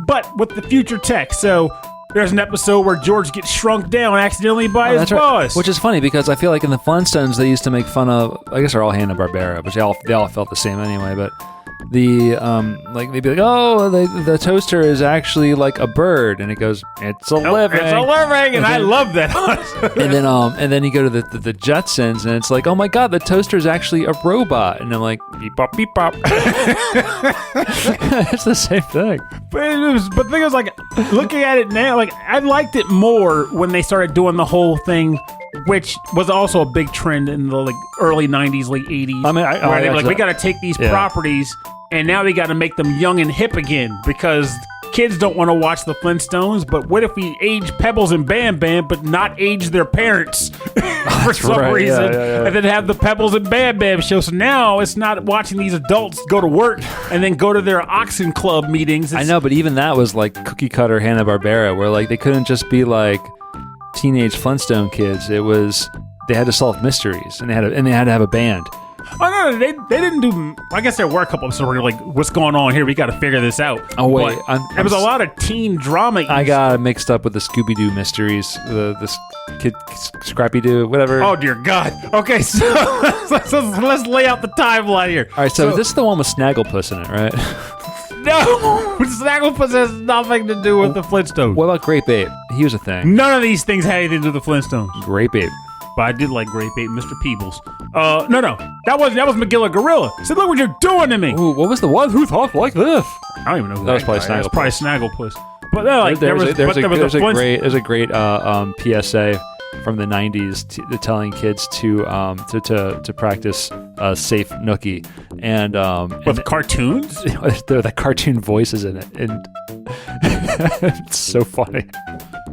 [SPEAKER 3] but with the future tech. So there's an episode where George gets shrunk down accidentally by his boss.
[SPEAKER 2] Right. Which is funny, because I feel like in the Flintstones they used to make fun of, I guess they're all Hanna-Barbera, which they all felt the same anyway, but the like they'd be like, "Oh, the toaster is actually like a bird," and it goes, "It's a living."
[SPEAKER 3] It's a living, and I love that.
[SPEAKER 2] and then you go to the Jetsons, and it's like, "Oh my God, the toaster is actually a robot," and I'm like, "Beep bop, beep bop." It's the same thing.
[SPEAKER 3] But the thing is, like, looking at it now, like, I liked it more when they started doing the whole thing, which was also a big trend in the like early 90s, late 80s.
[SPEAKER 2] I mean,
[SPEAKER 3] where they were like, we got to take these properties and now we got to make them young and hip again, because kids don't want to watch the Flintstones. But what if we age Pebbles and Bam Bam, but not age their parents for some reason, and then have the Pebbles and Bam Bam show? So now it's not watching these adults go to work and then go to their Oxen Club meetings.
[SPEAKER 2] I know, but even that was like cookie cutter Hanna-Barbera, where like they couldn't just be like teenage Flintstone kids. It was, they had to solve mysteries, and they had to have a band.
[SPEAKER 3] Oh no, they didn't do. I guess there were a couple of episodes where you're like, "What's going on here? We got to figure this out."
[SPEAKER 2] Oh wait,
[SPEAKER 3] there was a lot of teen drama.
[SPEAKER 2] I got mixed up with the Scooby-Doo mysteries, the kid Scrappy-Doo, whatever.
[SPEAKER 3] Oh dear God. Okay, so let's lay out the timeline here.
[SPEAKER 2] All right, so this is the one with Snagglepuss in it, right?
[SPEAKER 3] No, Snagglepuss has nothing to do with the Flintstones.
[SPEAKER 2] What about Grape Ape? He was a thing.
[SPEAKER 3] None of these things had anything to do with the Flintstones.
[SPEAKER 2] Grape Ape.
[SPEAKER 3] But I did like Grape Ape, Mr. Peebles. No, that was Magilla Gorilla. I said, look what you're doing to me.
[SPEAKER 2] Ooh, what was the one who talked like this?
[SPEAKER 3] I don't even know who
[SPEAKER 2] that was. Probably Snagglepuss.
[SPEAKER 3] That was probably Snagglepuss. But there's
[SPEAKER 2] a great PSA from the 90s telling kids to practice safe nookie, and
[SPEAKER 3] with cartoons.
[SPEAKER 2] There are the cartoon voices in it, and it's so funny.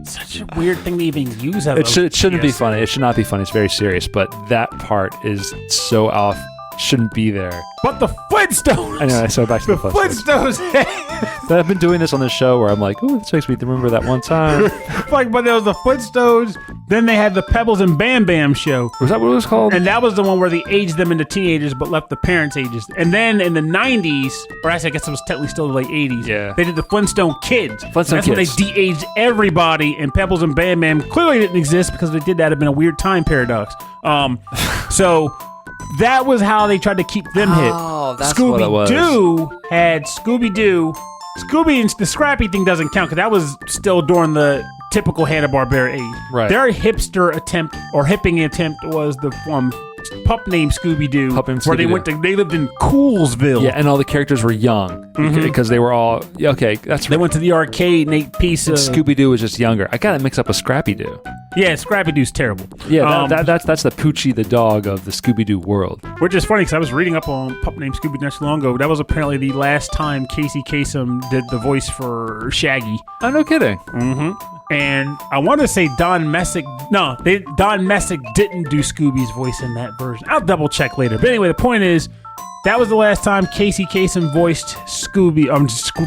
[SPEAKER 3] Such a weird thing to even use.
[SPEAKER 2] It shouldn't be funny. It should not be funny. It's very serious. But that part is so off. Shouldn't be there.
[SPEAKER 3] But the Flintstones.
[SPEAKER 2] Anyway, so back to the
[SPEAKER 3] Flintstones.
[SPEAKER 2] I've been doing this on the show where I'm like, ooh, this makes me remember that one time.
[SPEAKER 3] But there was the Flintstones. Then they had the Pebbles and Bam Bam show.
[SPEAKER 2] Was that what it was called?
[SPEAKER 3] And that was the one where they aged them into teenagers but left the parents ages. And then in the 90s, or actually I guess it was technically still the late 80s, they did the Flintstone Kids. That's when they de-aged everybody, and Pebbles and Bam Bam clearly didn't exist, because if they did that, it would have been a weird time paradox. So that was how they tried to keep them hit.
[SPEAKER 2] Oh, that's what it was.
[SPEAKER 3] Scooby-Doo had Scooby-Doo. Scooby and the Scrappy thing doesn't count, because that was still during the typical Hanna-Barbera age.
[SPEAKER 2] Right.
[SPEAKER 3] Their hipster attempt, or hipping attempt, was the Pup Named Scooby-Doo,
[SPEAKER 2] Pup Named
[SPEAKER 3] where they
[SPEAKER 2] Scooby-Doo.
[SPEAKER 3] they lived in Coolsville.
[SPEAKER 2] Yeah, and all the characters were young because they were all okay. That's
[SPEAKER 3] They went to the arcade and ate pizza.
[SPEAKER 2] Scooby-Doo was just younger. I got it mixed up with Scrappy-Doo.
[SPEAKER 3] Yeah, Scrappy-Doo's terrible.
[SPEAKER 2] Yeah, that's the Poochie the dog of the Scooby-Doo world.
[SPEAKER 3] Which is funny because I was reading up on Pup Named Scooby not too long ago. That was apparently the last time Casey Kasem did the voice for Shaggy.
[SPEAKER 2] Oh, no kidding.
[SPEAKER 3] And I want to say Don Messick. No, Don Messick didn't do Scooby's voice in that version. I'll double check later. But anyway, the point is, that was the last time Casey Kasem voiced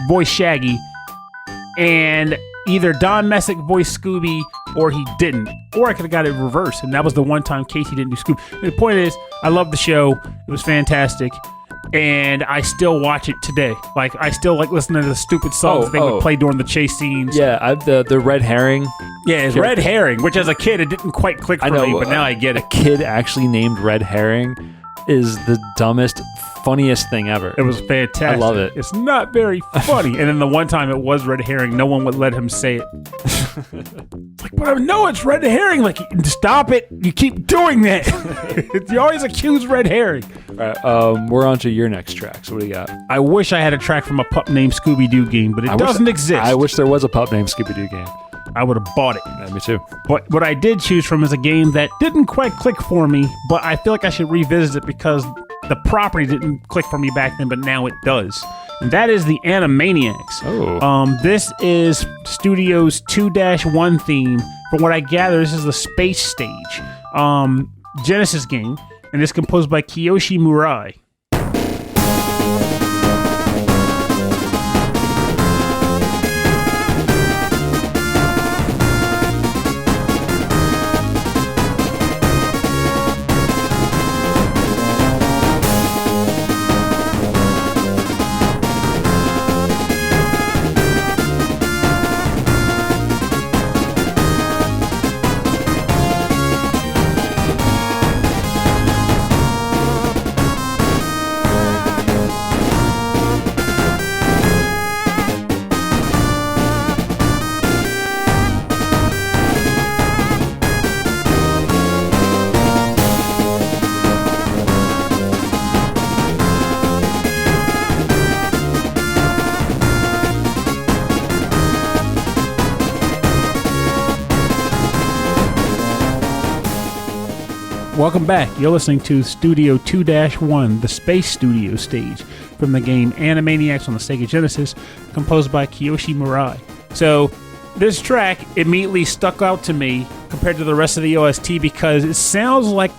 [SPEAKER 3] voiced Shaggy, and either Don Messick voiced Scooby or he didn't, or I could have got it reversed, and that was the one time Casey didn't do Scooby. The point is, I love the show. It was fantastic. And I still watch it today. Like, I still like listening to the stupid songs they would play during the chase scenes.
[SPEAKER 2] Yeah, the red herring.
[SPEAKER 3] Yeah, it's Red Herring, which as a kid, it didn't quite click for me, but now I get it.
[SPEAKER 2] A kid actually named Red Herring is the dumbest, funniest thing ever.
[SPEAKER 3] It was fantastic.
[SPEAKER 2] I love it.
[SPEAKER 3] It's not very funny. And then the one time it was Red Herring, no one would let him say it. It's like, but no, it's Red Herring. Like, stop it. You keep doing that. You always accuse Red Herring.
[SPEAKER 2] All right, we're on to your next track. So what do you got?
[SPEAKER 3] I wish I had a track from a Pup Named Scooby-Doo game, but it doesn't exist.
[SPEAKER 2] I wish there was a Pup Named Scooby-Doo game.
[SPEAKER 3] I would have bought it.
[SPEAKER 2] Yeah, me too.
[SPEAKER 3] But what I did choose from is a game that didn't quite click for me, but I feel like I should revisit it because the property didn't click for me back then, but now it does. And that is the Animaniacs.
[SPEAKER 2] Oh.
[SPEAKER 3] This is Studio's 2-1 theme. From what I gather, this is the space stage. Genesis game, and it's composed by Kiyoshi Murai. Welcome back. You're listening to Studio 2-1, the Space Studio stage from the game Animaniacs on the Sega Genesis, composed by Kiyoshi Murai. So, this track immediately stuck out to me compared to the rest of the OST because it sounds like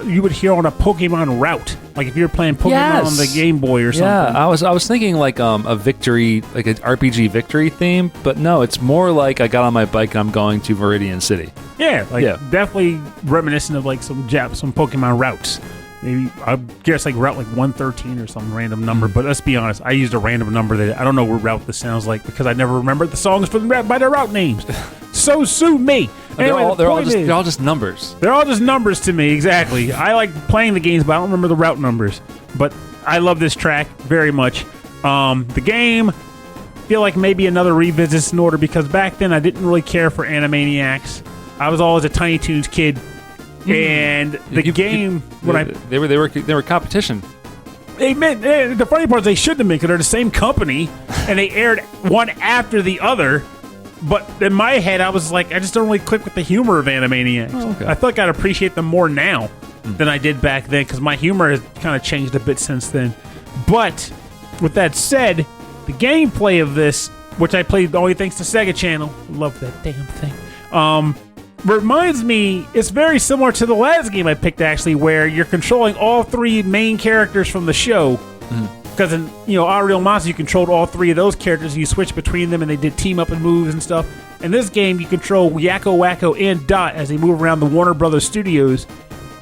[SPEAKER 3] you would hear on a Pokemon route. Like if you're playing Pokemon on the Game Boy or something.
[SPEAKER 2] Yeah, I was thinking like a victory, like an RPG victory theme, but no, it's more like I got on my bike and I'm going to Meridian City.
[SPEAKER 3] Yeah, definitely reminiscent of like some Pokemon routes. Maybe I guess like route like 113 or some random number. But let's be honest, I used a random number that I don't know what route this sounds like because I never remembered the songs by their route names. So sue me. Anyway,
[SPEAKER 2] they're all just numbers.
[SPEAKER 3] They're all just numbers to me. Exactly. I like playing the games, but I don't remember the route numbers. But I love this track very much. The game, feel like maybe another revisit in order because back then I didn't really care for Animaniacs. I was always a Tiny Toons kid. And the game,
[SPEAKER 2] they were competition.
[SPEAKER 3] The funny part is they shouldn't have been because they're the same company, and they aired one after the other. But in my head, I was like, I just don't really click with the humor of Animaniacs.
[SPEAKER 2] Oh, okay.
[SPEAKER 3] I feel like I'd appreciate them more now than I did back then because my humor has kind of changed a bit since then. But with that said, the gameplay of this, which I played only thanks to Sega Channel, love that damn thing. Reminds me, it's very similar to the last game I picked actually, where you're controlling all three main characters from the show. Because in Our Real Monsters, you controlled all three of those characters, and you switched between them, and they did team up and moves and stuff. In this game, you control Yakko, Wacko, and Dot as they move around the Warner Brothers studios,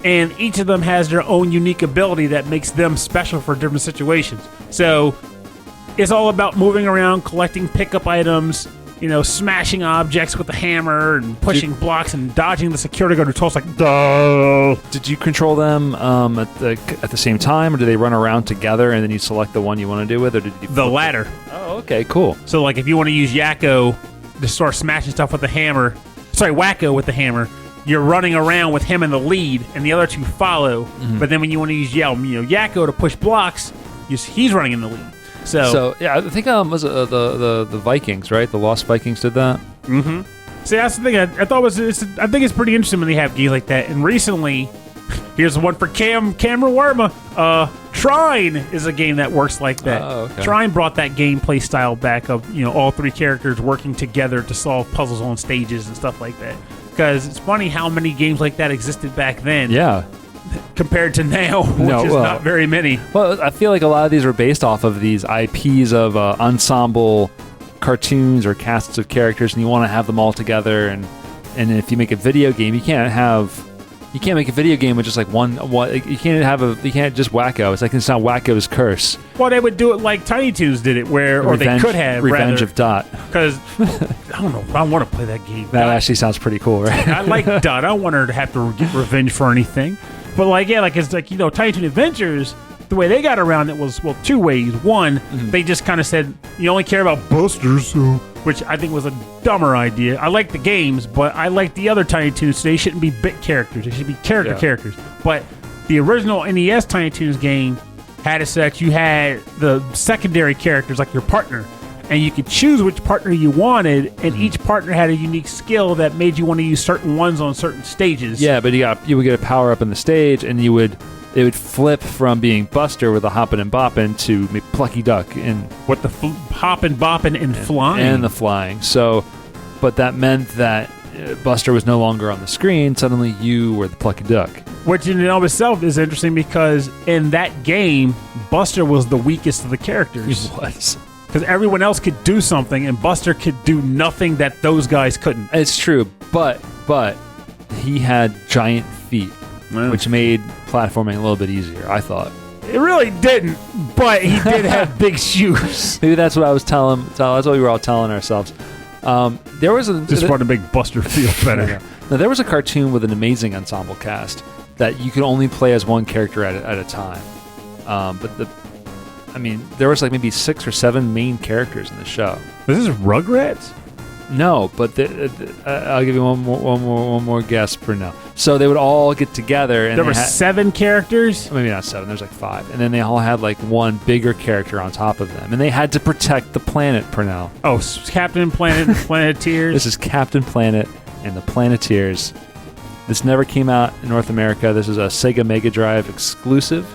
[SPEAKER 3] and each of them has their own unique ability that makes them special for different situations. So it's all about moving around, collecting pickup items, smashing objects with a hammer and pushing blocks and dodging the security guard who told us like, duh.
[SPEAKER 2] Did you control them at the same time, or do they run around together and then you select the one you want to do with, or did you?
[SPEAKER 3] The latter.
[SPEAKER 2] Oh, okay, cool.
[SPEAKER 3] So like if you want to use Yakko to start smashing stuff with the hammer, Wacko with the hammer, you're running around with him in the lead, and the other two follow. Mm-hmm. But then when you want to use Yakko to push blocks, he's running in the lead. So
[SPEAKER 2] yeah, I think was the Vikings, right? The Lost Vikings did that.
[SPEAKER 3] Mm-hmm. See, that's the thing. I thought I think it's pretty interesting when they have games like that. And recently, here's one for Cameron Warma. Trine is a game that works like that.
[SPEAKER 2] Oh, okay.
[SPEAKER 3] Trine brought that gameplay style back of all three characters working together to solve puzzles on stages and stuff like that. Because it's funny how many games like that existed back then.
[SPEAKER 2] Yeah.
[SPEAKER 3] Compared to now, which is not very many.
[SPEAKER 2] Well, I feel like a lot of these are based off of these IPs of ensemble cartoons or casts of characters, and you want to have them all together. And if you make a video game, you can't make a video game with just like one. You can't just Wacko. It's not Wacko's curse.
[SPEAKER 3] Well, they would do it like Tiny Toons did it, they could have
[SPEAKER 2] Revenge of Dot.
[SPEAKER 3] Because I don't know, I want to play that game.
[SPEAKER 2] That actually sounds pretty cool, right?
[SPEAKER 3] I like Dot. I don't want her to have to get revenge for anything. But it's like Tiny Toon Adventures. The way they got around it was two ways. One, they just kind of said you only care about Busters, which I think was a dumber idea. I like the games, but I like the other Tiny Toons. So they shouldn't be bit characters. They should be characters. But the original NES Tiny Toons game had a set. You had the secondary characters like your partner, and you could choose which partner you wanted, and each partner had a unique skill that made you want to use certain ones on certain stages.
[SPEAKER 2] Yeah, but you would get a power up in the stage, and it would flip from being Buster with the hoppin' and boppin' to Plucky Duck and
[SPEAKER 3] what the hoppin', boppin', and flying
[SPEAKER 2] and the flying. So, but that meant that Buster was no longer on the screen. Suddenly, you were the Plucky Duck.
[SPEAKER 3] Which in and of itself is interesting because in that game, Buster was the weakest of the characters.
[SPEAKER 2] He was.
[SPEAKER 3] Because everyone else could do something, and Buster could do nothing that those guys couldn't.
[SPEAKER 2] It's true, but he had giant feet, which made platforming a little bit easier, I thought.
[SPEAKER 3] It really didn't, but he did have big shoes.
[SPEAKER 2] Maybe that's what I was telling. That's what we were all telling ourselves. There was
[SPEAKER 3] just want to make Buster feel better.
[SPEAKER 2] Now, there was a cartoon with an amazing ensemble cast that you could only play as one character at a time. There was like maybe 6 or 7 main characters in the show.
[SPEAKER 3] Was this Rugrats?
[SPEAKER 2] No, but I'll give you one more guess for now. So they would all get together, and
[SPEAKER 3] there were 7 characters.
[SPEAKER 2] Maybe not 7. There's like 5, and then they all had like one bigger character on top of them, and they had to protect the planet. Purnell.
[SPEAKER 3] Oh, Captain Planet and Planeteers.
[SPEAKER 2] This is Captain Planet and the Planeteers. This never came out in North America. This is a Sega Mega Drive exclusive.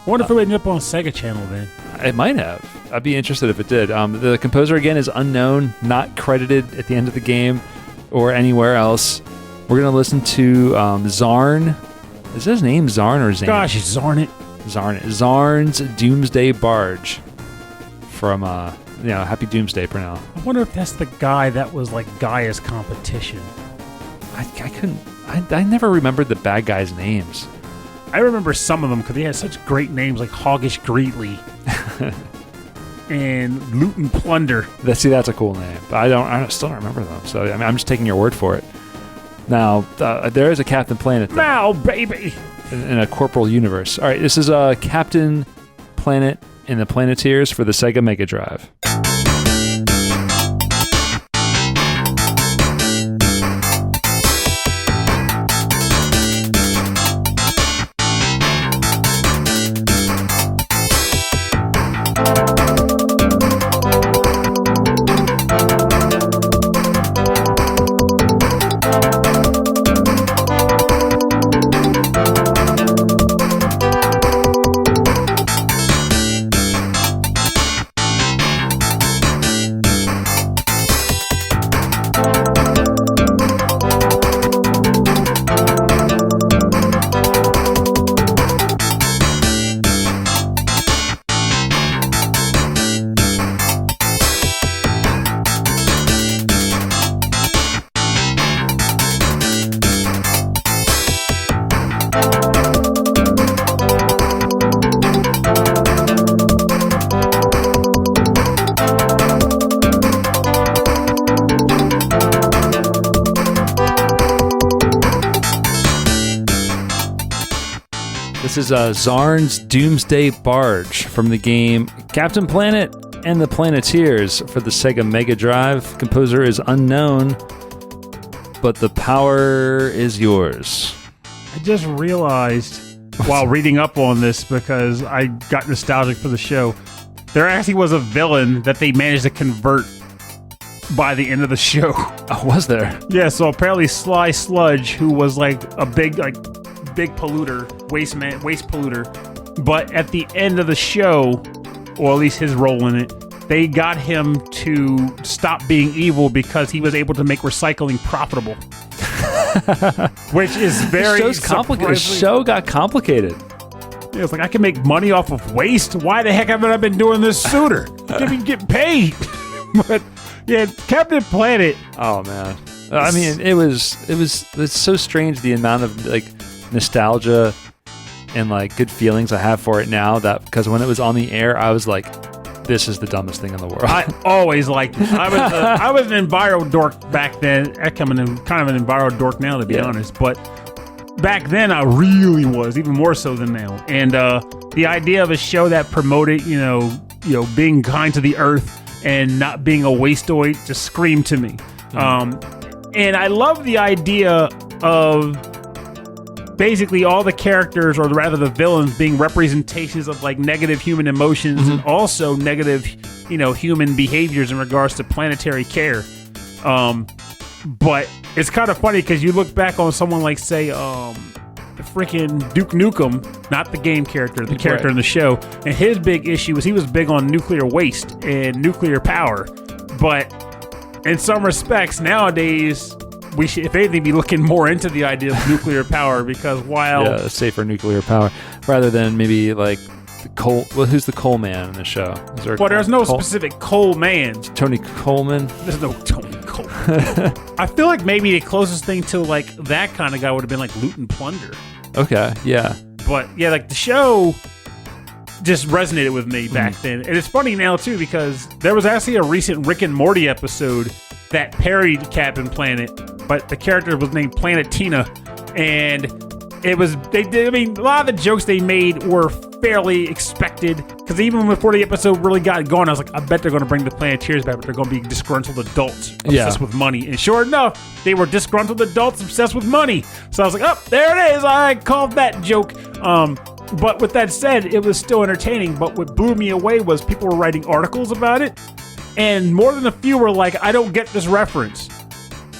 [SPEAKER 3] I wonder if it would end up on Sega Channel then.
[SPEAKER 2] It might have. I'd be interested if it did. The composer, again, is unknown, not credited at the end of the game or anywhere else. We're going to listen to Zarm. Is his name Zarm or Zane?
[SPEAKER 3] Gosh, Zarn it.
[SPEAKER 2] Zarn's Doomsday Barge from, Happy Doomsday for now.
[SPEAKER 3] I wonder if that's the guy that was like Gaia's competition.
[SPEAKER 2] I never remembered the bad guys' names.
[SPEAKER 3] I remember some of them because they had such great names like Hoggish Greetly and Loot and Plunder.
[SPEAKER 2] That's a cool name, but I still don't remember them. So I'm just taking your word for it. Now there is a Captain Planet.
[SPEAKER 3] Now, baby,
[SPEAKER 2] in a corporal universe. All right, this is Captain Planet and the Planeteers for the Sega Mega Drive. This is Zarn's Doomsday Barge from the game Captain Planet and the Planeteers for the Sega Mega Drive. Composer is unknown. but the power is yours.
[SPEAKER 3] I just realized while reading up on this, because I got nostalgic for the show, there actually was a villain that they managed to convert by the end of the show.
[SPEAKER 2] Oh, was there?
[SPEAKER 3] Yeah, so apparently Sly Sludge, who was like a big polluter, waste polluter, but at the end of the show, or at least his role in it, they got him to stop being evil because he was able to make recycling profitable. Which is very
[SPEAKER 2] complicated. The show got complicated.
[SPEAKER 3] Yeah, it's like, I can make money off of waste. Why the heck haven't I been doing this sooner? Didn't even get paid. But yeah, Captain Planet.
[SPEAKER 2] Oh man, I mean, it's so strange the amount of like nostalgia and like good feelings I have for it now. That because when it was on the air, I was like, this is the dumbest thing in the world.
[SPEAKER 3] I always liked it. I was an enviro dork back then. I'm kind of an enviro dork now, to be honest. But back then, I really was, even more so than now. And the idea of a show that promoted, you know, being kind to the earth and not being a wasteoid just screamed to me. And I love the idea of basically all the characters, or rather the villains, being representations of like negative human emotions and also negative, human behaviors in regards to planetary care. But it's kind of funny because you look back on someone like, say, the freaking Duke Nukem, not the game character, the character in the show, and his big issue was he was big on nuclear waste and nuclear power. But in some respects, nowadays, we should, if anything, be looking more into the idea of nuclear power, because while
[SPEAKER 2] safer nuclear power rather than maybe like the coal. Well, who's the coal man in the show?
[SPEAKER 3] There's no specific coal man.
[SPEAKER 2] Tony Coleman.
[SPEAKER 3] There's no Tony Coleman. I feel like maybe the closest thing to like that kind of guy would have been like Loot and Plunder.
[SPEAKER 2] Okay, yeah.
[SPEAKER 3] But yeah, like the show just resonated with me back then. And it's funny now too, because there was actually a recent Rick and Morty episode that parodied Captain Planet, but the character was named Planetina, and it was a lot of the jokes they made were fairly expected, because even before the episode really got going, I was like, I bet they're going to bring the Planeteers back, but they're going to be disgruntled adults obsessed with money. And sure enough, they were disgruntled adults obsessed with money. So I was like, oh, there it is. I called that joke. But with that said, it was still entertaining. But what blew me away was people were writing articles about it, and more than a few were like, I don't get this reference.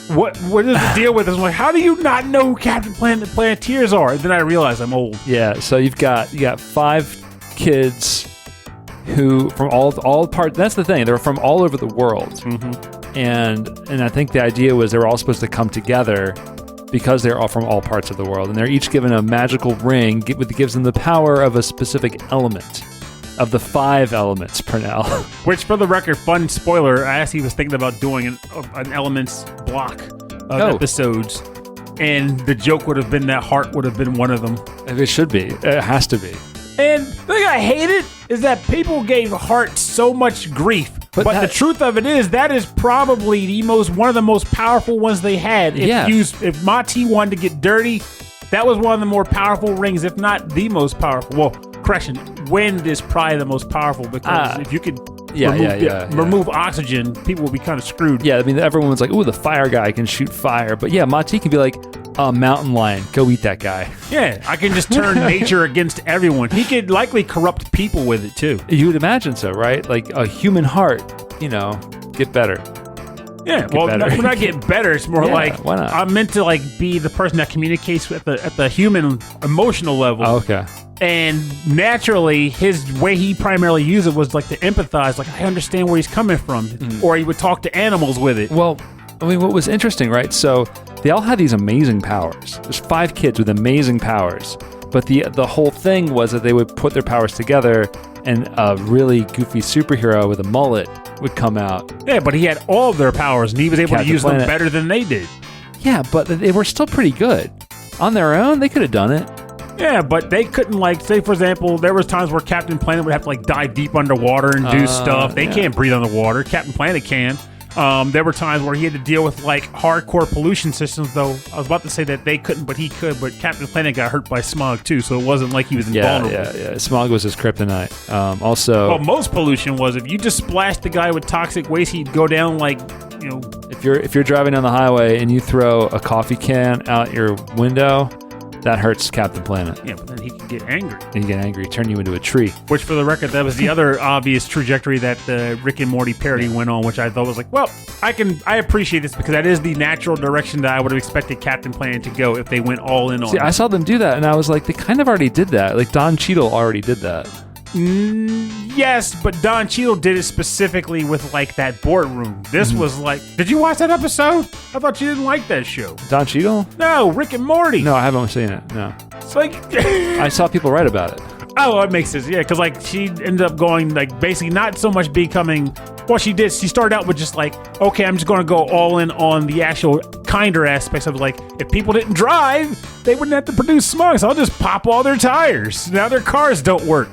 [SPEAKER 3] What is the deal with this? I'm like, how do you not know who Captain Planet and the Planeteers are? And then I realized I'm old.
[SPEAKER 2] Yeah, so you got 5 kids who from all parts. That's the thing; they're from all over the world, and I think the idea was they were all supposed to come together because they're all from all parts of the world, and they're each given a magical ring that gives them the power of a specific element. Of the 5 elements, Pernell.
[SPEAKER 3] Which, for the record, fun spoiler, I actually was thinking about doing an elements block of episodes, and the joke would have been that heart would have been one of them.
[SPEAKER 2] It should be. It has to be.
[SPEAKER 3] And the thing I hated is that people gave heart so much grief. But the truth of it is, that is probably one of the most powerful ones they had. If Mati wanted to get dirty, that was one of the more powerful rings, if not the most powerful. Well, correction, wind is probably the most powerful, because if you could remove oxygen, people will be kind of screwed.
[SPEAKER 2] Yeah, I mean, everyone was like, ooh, the fire guy can shoot fire. But yeah, Mati can be like, a mountain lion, go eat that guy.
[SPEAKER 3] Yeah, I can just turn nature against everyone. He could likely corrupt people with it, too.
[SPEAKER 2] You would imagine so, right? Like a human heart, get better.
[SPEAKER 3] Yeah, we're not getting better. It's more like, why not? I'm meant to like be the person that communicates at the human emotional level.
[SPEAKER 2] Oh, okay.
[SPEAKER 3] And naturally, his way he primarily used it was like to empathize. Like, I understand where he's coming from. Or he would talk to animals with it.
[SPEAKER 2] Well, I mean, what was interesting, right? So they all had these amazing powers. There's 5 kids with amazing powers. But the whole thing was that they would put their powers together, and a really goofy superhero with a mullet would come out.
[SPEAKER 3] Yeah, but he had all of their powers, and he was able to use them better than they did.
[SPEAKER 2] Yeah, but they were still pretty good. On their own, they could have done it.
[SPEAKER 3] Yeah, but they couldn't, like, say, for example, there was times where Captain Planet would have to, like, dive deep underwater and do stuff. They can't breathe underwater. Captain Planet can. There were times where he had to deal with, like, hardcore pollution systems, though. I was about to say that they couldn't, but he could. But Captain Planet got hurt by smog, too, so it wasn't like he was invulnerable.
[SPEAKER 2] Yeah. Smog was his kryptonite. Also...
[SPEAKER 3] Well, most pollution was. If you just splashed the guy with toxic waste, he'd go down, like,
[SPEAKER 2] if you're driving down the highway and you throw a coffee can out your window, that hurts Captain Planet.
[SPEAKER 3] Yeah, but then he can get angry.
[SPEAKER 2] And you get angry, turn you into a tree.
[SPEAKER 3] Which, for the record, that was the other obvious trajectory that the Rick and Morty parody went on, which I thought was like, well, I appreciate this because that is the natural direction that I would have expected Captain Planet to go if they went all in on it.
[SPEAKER 2] I saw them do that, and I was like, they kind of already did that. Like, Don Cheadle already did that.
[SPEAKER 3] Yes, but Don Cheadle did it specifically with, like, that boardroom. This was like... Did you watch that episode? I thought you didn't like that show.
[SPEAKER 2] Don Cheadle?
[SPEAKER 3] No, Rick and Morty.
[SPEAKER 2] No, I haven't seen it, no.
[SPEAKER 3] It's like...
[SPEAKER 2] I saw people write about it.
[SPEAKER 3] Oh, that makes sense. Yeah, because, like, she ended up going, like, basically not so much becoming... Well, she did. She started out with just like, okay, I'm just going to go all in on the actual kinder aspects of, like, if people didn't drive, they wouldn't have to produce smoke, so I'll just pop all their tires. Now their cars don't work.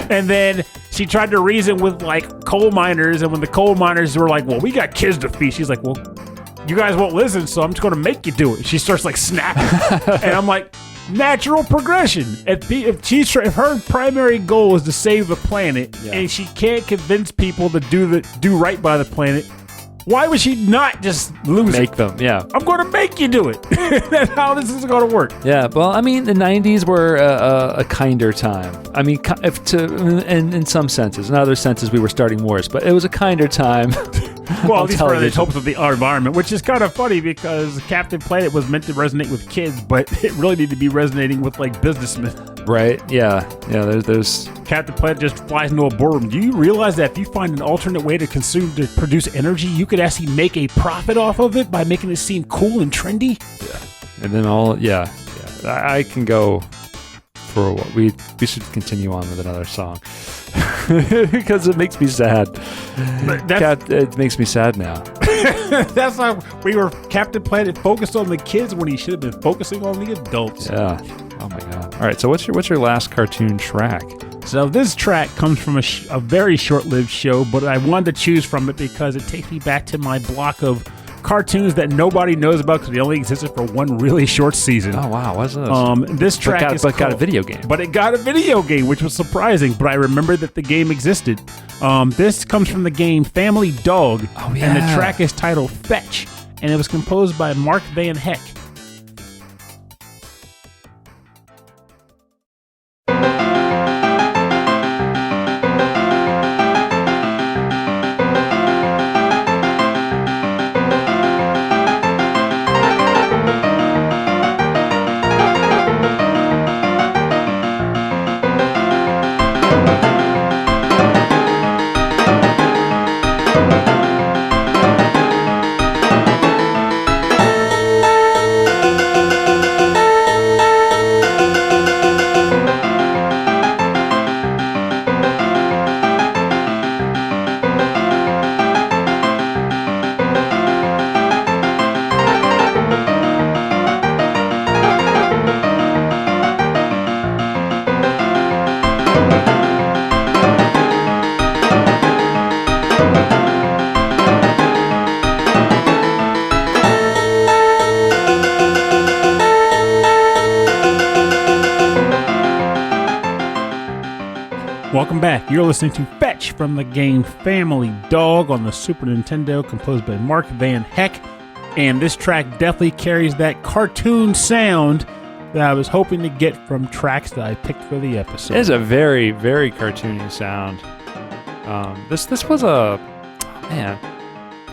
[SPEAKER 3] And then she tried to reason with, like, coal miners, and when the coal miners were like, well, we got kids to feed, she's like, well, you guys won't listen, so I'm just going to make you do it. She starts, like, snapping. And I'm like, natural progression. If her primary goal is to save the planet, and she can't convince people to do right by the planet, why would she not just lose
[SPEAKER 2] Make them, yeah.
[SPEAKER 3] I'm going to make you do it. That's how this is going to work.
[SPEAKER 2] Yeah, well, I mean, the 90s were a kinder time. I mean, in some senses. In other senses, we were starting wars, but it was a kinder time.
[SPEAKER 3] Well, at least for the hopes of our environment, which is kind of funny because Captain Planet was meant to resonate with kids, but it really needed to be resonating with, like, businessmen.
[SPEAKER 2] Right, yeah. There's...
[SPEAKER 3] Captain Planet just flies into a boardroom. Do you realize that if you find an alternate way to produce energy, you could actually make a profit off of it by making it seem cool and trendy?
[SPEAKER 2] Yeah. And then I can go for what we should continue on with another song. Because it makes me sad. It makes me sad now.
[SPEAKER 3] That's why Captain Planet focused on the kids when he should have been focusing on the adults.
[SPEAKER 2] Yeah. Oh my god. All right. So what's your last cartoon track?
[SPEAKER 3] So this track comes from a very short-lived show, but I wanted to choose from it because it takes me back to my block of cartoons that nobody knows about because they only existed for one really short season.
[SPEAKER 2] Oh wow, what's this?
[SPEAKER 3] This track
[SPEAKER 2] got a video game.
[SPEAKER 3] But it got a video game, which was surprising. But I remembered that the game existed. This comes from the game Family Dog.
[SPEAKER 2] Oh yeah.
[SPEAKER 3] And the track is titled Fetch, and it was composed by Mark Van Heck. Welcome back. You're listening to Fetch from the game Family Dog on the Super Nintendo, composed by Mark Van Heck. And this track definitely carries that cartoon sound that I was hoping to get from tracks that I picked for the episode.
[SPEAKER 2] It is a very, very cartoony sound. This was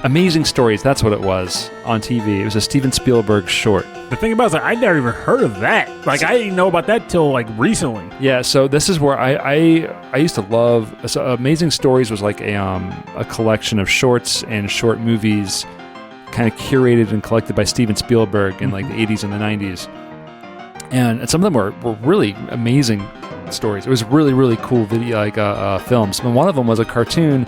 [SPEAKER 2] Amazing Stories, that's what it was on TV. It was a Steven Spielberg short.
[SPEAKER 3] The thing about it is, like, I never even heard of that. Like, I didn't know about that till, like, recently.
[SPEAKER 2] Yeah, so this is where I used to love... So Amazing Stories was like a collection of shorts and short movies kind of curated and collected by Steven Spielberg in, like, the 80s and the 90s. And some of them were really amazing stories. It was really, really cool video, films. And one of them was a cartoon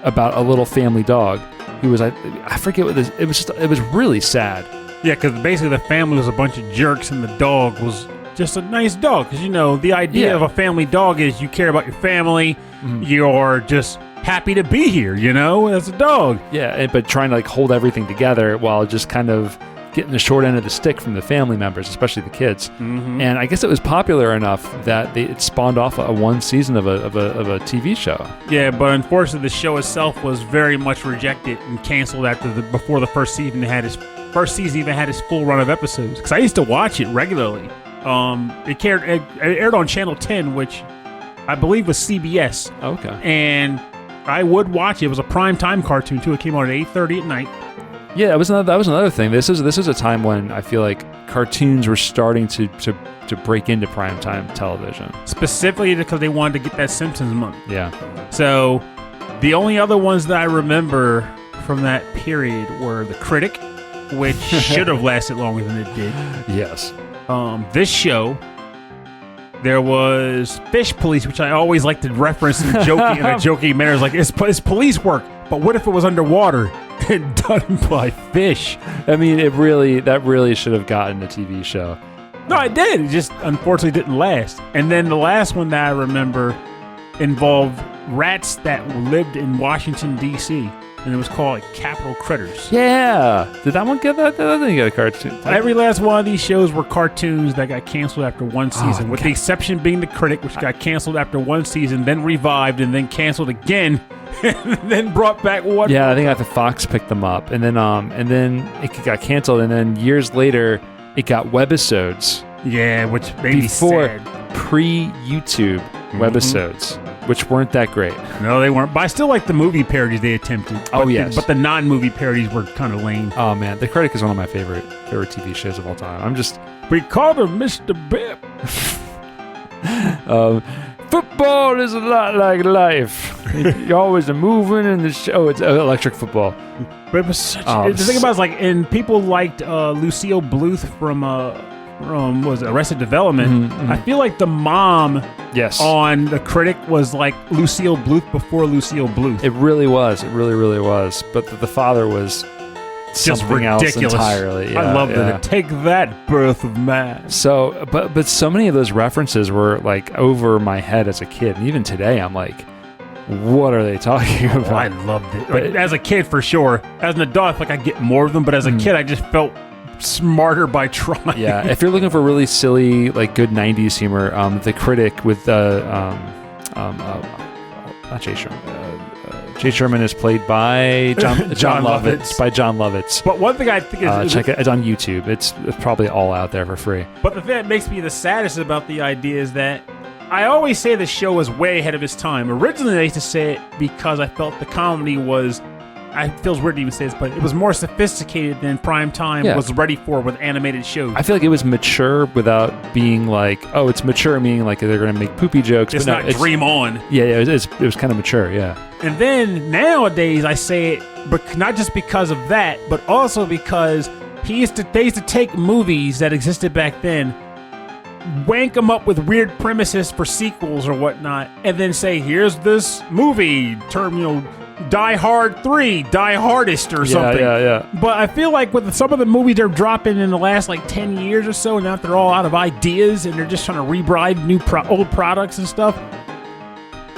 [SPEAKER 2] about a little family dog who was, I forget what this... It was really sad.
[SPEAKER 3] Yeah, because basically the family was a bunch of jerks and the dog was just a nice dog. Because, the idea of a family dog is you care about your family, you're just happy to be here, as a dog.
[SPEAKER 2] Yeah, but trying to, like, hold everything together while just kind of getting the short end of the stick from the family members, especially the kids.
[SPEAKER 3] Mm-hmm.
[SPEAKER 2] And I guess it was popular enough that it spawned off one season of a TV show.
[SPEAKER 3] Yeah, but unfortunately, the show itself was very much rejected and canceled before the first season even had its full run of episodes. Because I used to watch it regularly. It aired on Channel 10, which I believe was CBS.
[SPEAKER 2] Okay.
[SPEAKER 3] And I would watch it. It was a prime time cartoon too. It came on at 8:30 at night.
[SPEAKER 2] Yeah, that was another thing. This is a time when I feel like cartoons were starting to break into primetime television.
[SPEAKER 3] Specifically because they wanted to get that Simpsons money.
[SPEAKER 2] Yeah.
[SPEAKER 3] So the only other ones that I remember from that period were The Critic, which should have lasted longer than it did.
[SPEAKER 2] Yes.
[SPEAKER 3] This show. There was Fish Police, which I always like to reference in a joking manner. It's like, it's police work, but what if it was underwater and done by fish?
[SPEAKER 2] I mean, that really should have gotten a TV show.
[SPEAKER 3] No, it did. It just unfortunately didn't last. And then the last one that I remember involved rats that lived in Washington, D.C., and it was called Capital Critters.
[SPEAKER 2] Yeah. Did that one get that? That didn't get a cartoon.
[SPEAKER 3] Every last one of these shows were cartoons that got canceled after one season, with the exception being The Critic, which got canceled after one season, then revived, and then canceled again, and then brought back one.
[SPEAKER 2] Yeah, I think after Fox picked them up, and then it got canceled, and then years later, it got webisodes.
[SPEAKER 3] Yeah, which made me sad.
[SPEAKER 2] Pre-YouTube webisodes. Which weren't that great.
[SPEAKER 3] No, they weren't. But I still like the movie parodies they attempted.
[SPEAKER 2] Yes.
[SPEAKER 3] But the non-movie parodies were kind of lame.
[SPEAKER 2] Oh, man. The Critic is one of my favorite TV shows of all time.
[SPEAKER 3] We called him Mr. Bip.
[SPEAKER 2] Football is a lot like life. You're always moving in the show. It's electric football.
[SPEAKER 3] But it was such... the thing about it is, like, and people liked Lucille Bluth from Arrested Development.
[SPEAKER 2] Mm-hmm.
[SPEAKER 3] I feel like the mom...
[SPEAKER 2] Yes.
[SPEAKER 3] On The Critic was like Lucille Bluth before Lucille Bluth.
[SPEAKER 2] It really was. It really, really was. But the father was
[SPEAKER 3] just
[SPEAKER 2] something
[SPEAKER 3] ridiculous.
[SPEAKER 2] Else entirely. Yeah,
[SPEAKER 3] I loved it. Take that, Birth of Man.
[SPEAKER 2] So, but so many of those references were like over my head as a kid, and even today, I'm like, what are they talking about?
[SPEAKER 3] I loved it. But as a kid, for sure. As an adult, I get more of them. But as a kid, I just felt smarter by trying.
[SPEAKER 2] Yeah, if you're looking for really silly, like good '90s humor, The Critic with not Jay Sherman. Jay Sherman is played by John Lovitz. By John Lovitz.
[SPEAKER 3] But one thing I think is
[SPEAKER 2] check it. It's on YouTube. It's probably all out there for free.
[SPEAKER 3] But the thing that makes me the saddest about the idea is that I always say the show was way ahead of its time. Originally, I used to say it because I felt the comedy was. It feels weird to even say this, but it was more sophisticated than prime time was ready for with animated shows.
[SPEAKER 2] I feel like it was mature without being like, oh, it's mature, meaning like they're going to make poopy jokes.
[SPEAKER 3] It's not Dream On.
[SPEAKER 2] Yeah, it was kind of mature, yeah.
[SPEAKER 3] And then nowadays I say it, but not just because of that, but also because they used to take movies that existed back then, wank them up with weird premises for sequels or whatnot, and then say, here's this movie, Die Hard 3, Die Hardest or something.
[SPEAKER 2] Yeah.
[SPEAKER 3] But I feel like with some of the movies they're dropping in the last 10 years or so, now they're all out of ideas and they're just trying to rebride old products and stuff.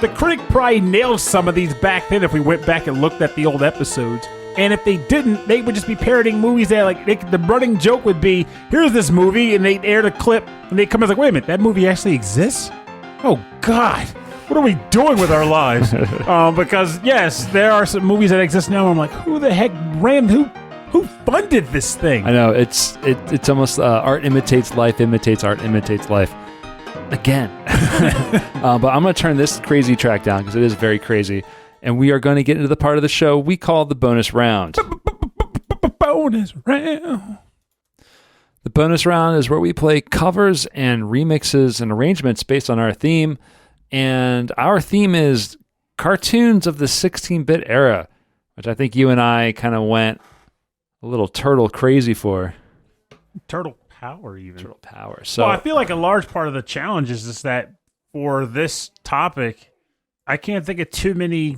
[SPEAKER 3] The Critic probably nailed some of these back then if we went back and looked at the old episodes. And if they didn't, they would just be parodying movies that the running joke would be, here's this movie, and they'd air the clip, and they'd come in wait a minute, that movie actually exists? Oh, God. What are we doing with our lives? Because, yes, there are some movies that exist now, and I'm like, who the heck who funded this thing?
[SPEAKER 2] I know, it's almost art imitates life, imitates art, imitates life. Again. But I'm going to turn this crazy track down, because it is very crazy, and we are going to get into the part of the show we call the bonus round.
[SPEAKER 3] Bonus round.
[SPEAKER 2] The bonus round is where we play covers and remixes and arrangements based on our theme. And our theme is cartoons of the 16-bit era, which I think you and I kind of went a little turtle crazy for.
[SPEAKER 3] Turtle power, even.
[SPEAKER 2] Turtle power. So,
[SPEAKER 3] well, I feel like a large part of the challenge is that for this topic, I can't think of too many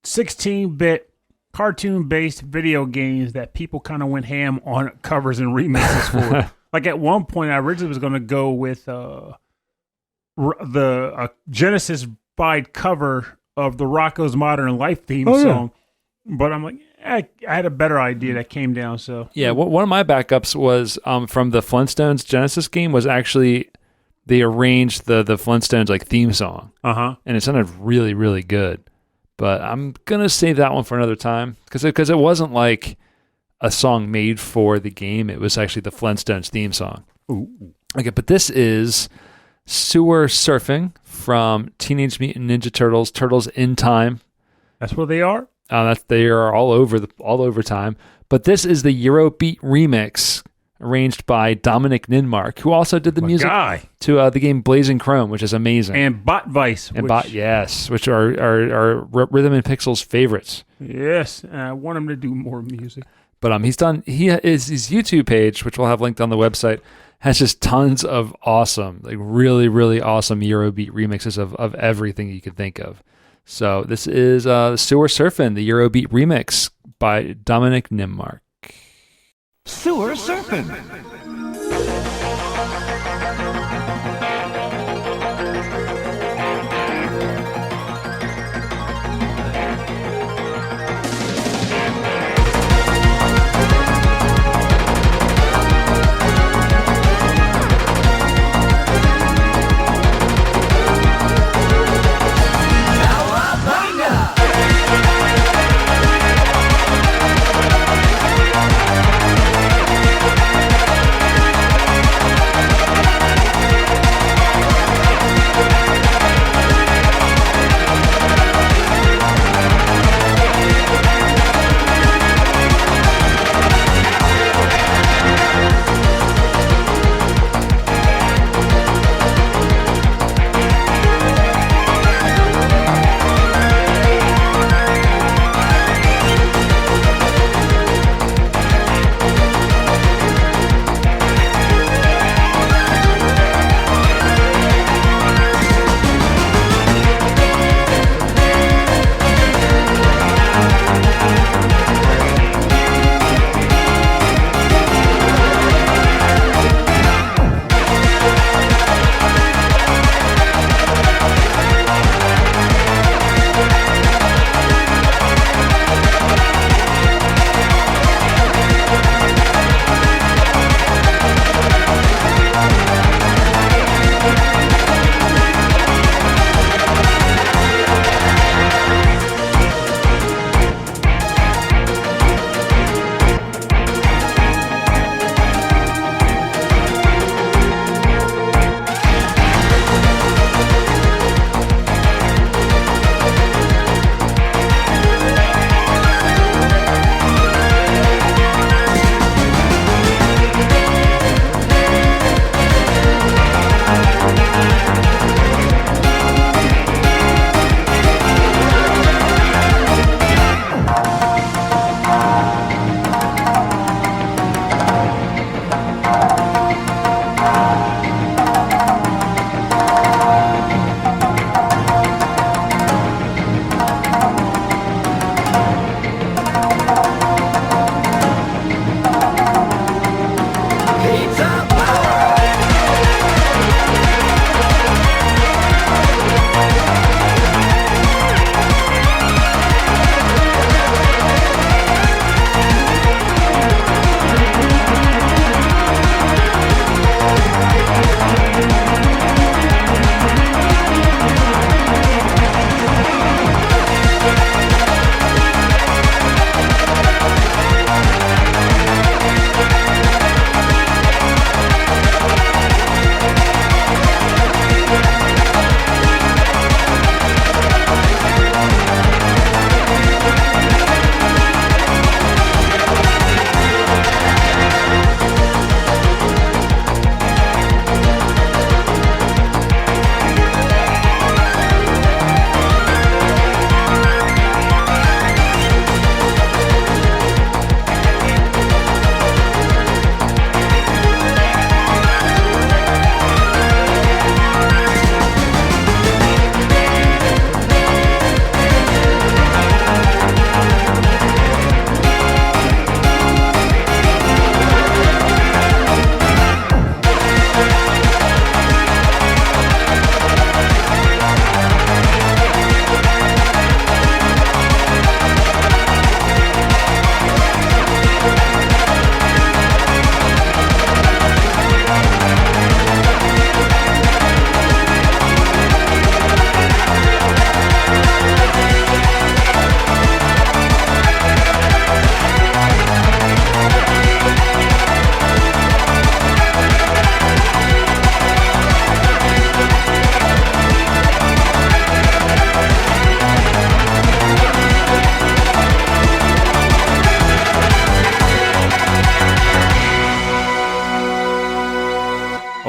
[SPEAKER 3] 16-bit cartoon-based video games that people kind of went ham on covers and remixes for. Like at one point, I originally was going to go with the Genesis-fied cover of the Rocko's Modern Life theme song, but I'm like, I had a better idea that came down. So
[SPEAKER 2] yeah, one of my backups was from the Flintstones Genesis game was actually they arranged the Flintstones like theme song, and it sounded really really good. But I'm gonna save that one for another time because it wasn't like a song made for the game. It was actually the Flintstones theme song.
[SPEAKER 3] Ooh.
[SPEAKER 2] Okay, but this is Sewer Surfing from Teenage Mutant Ninja Turtles, Turtles in Time.
[SPEAKER 3] That's where they are?
[SPEAKER 2] They are all over time. But this is the Eurobeat remix arranged by Dominic Ninmark, who also did the music to the game Blazing Chrome, which is amazing.
[SPEAKER 3] And Bot Vice.
[SPEAKER 2] Which are Rhythm and Pixel's favorites.
[SPEAKER 3] Yes, and I want him to do more music.
[SPEAKER 2] But his YouTube page, which we'll have linked on the website, has just tons of awesome, like really, really awesome Eurobeat remixes of everything you could think of. So this is Sewer Surfing, the Eurobeat remix by Dominic Ninmark.
[SPEAKER 1] Sewer Surfing.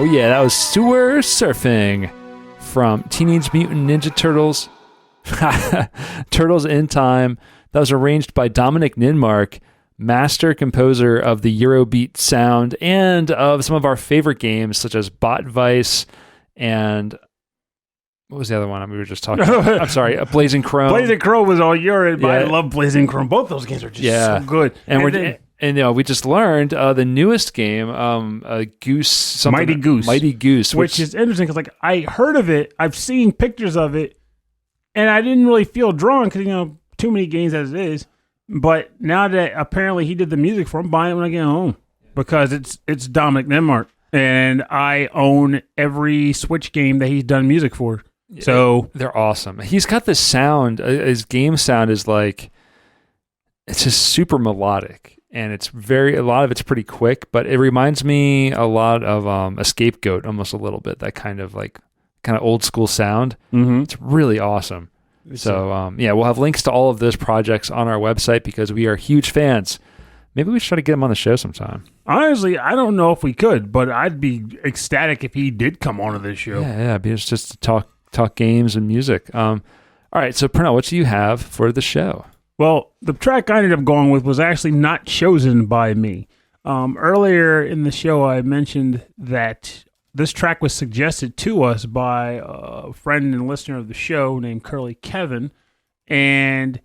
[SPEAKER 2] Oh yeah, that was Sewer Surfing from Teenage Mutant Ninja Turtles. Turtles in Time. That was arranged by Dominic Ninmark, master composer of the Eurobeat sound and of some of our favorite games such as Bot Vice and what was the other one we were just talking about? I'm sorry, Blazing Chrome.
[SPEAKER 3] Blazing Chrome was all yours, but I love Blazing Chrome. Both those games are just so good.
[SPEAKER 2] And we just learned the newest game,
[SPEAKER 3] Mighty Goose,
[SPEAKER 2] which
[SPEAKER 3] is interesting because I heard of it, I've seen pictures of it, and I didn't really feel drawn because too many games as it is. But now that apparently he did the music for, I'm buying it when I get home because it's Dominic Ninmark, and I own every Switch game that he's done music for. So
[SPEAKER 2] they're awesome. He's got this sound. His game sound is like it's just super melodic, and a lot of it's pretty quick. But it reminds me a lot of a Scapegoat, almost a little bit. That kind of old school sound.
[SPEAKER 3] Mm-hmm.
[SPEAKER 2] It's really awesome. So we'll have links to all of those projects on our website because we are huge fans. Maybe we should try to get him on the show sometime.
[SPEAKER 3] Honestly, I don't know if we could, but I'd be ecstatic if he did come onto this show.
[SPEAKER 2] Yeah, it's just to talk games and music. All right, so Pernell, what do you have for the show?
[SPEAKER 3] Well, the track I ended up going with was actually not chosen by me. Earlier in the show, I mentioned that this track was suggested to us by a friend and listener of the show named Curly Kevin, and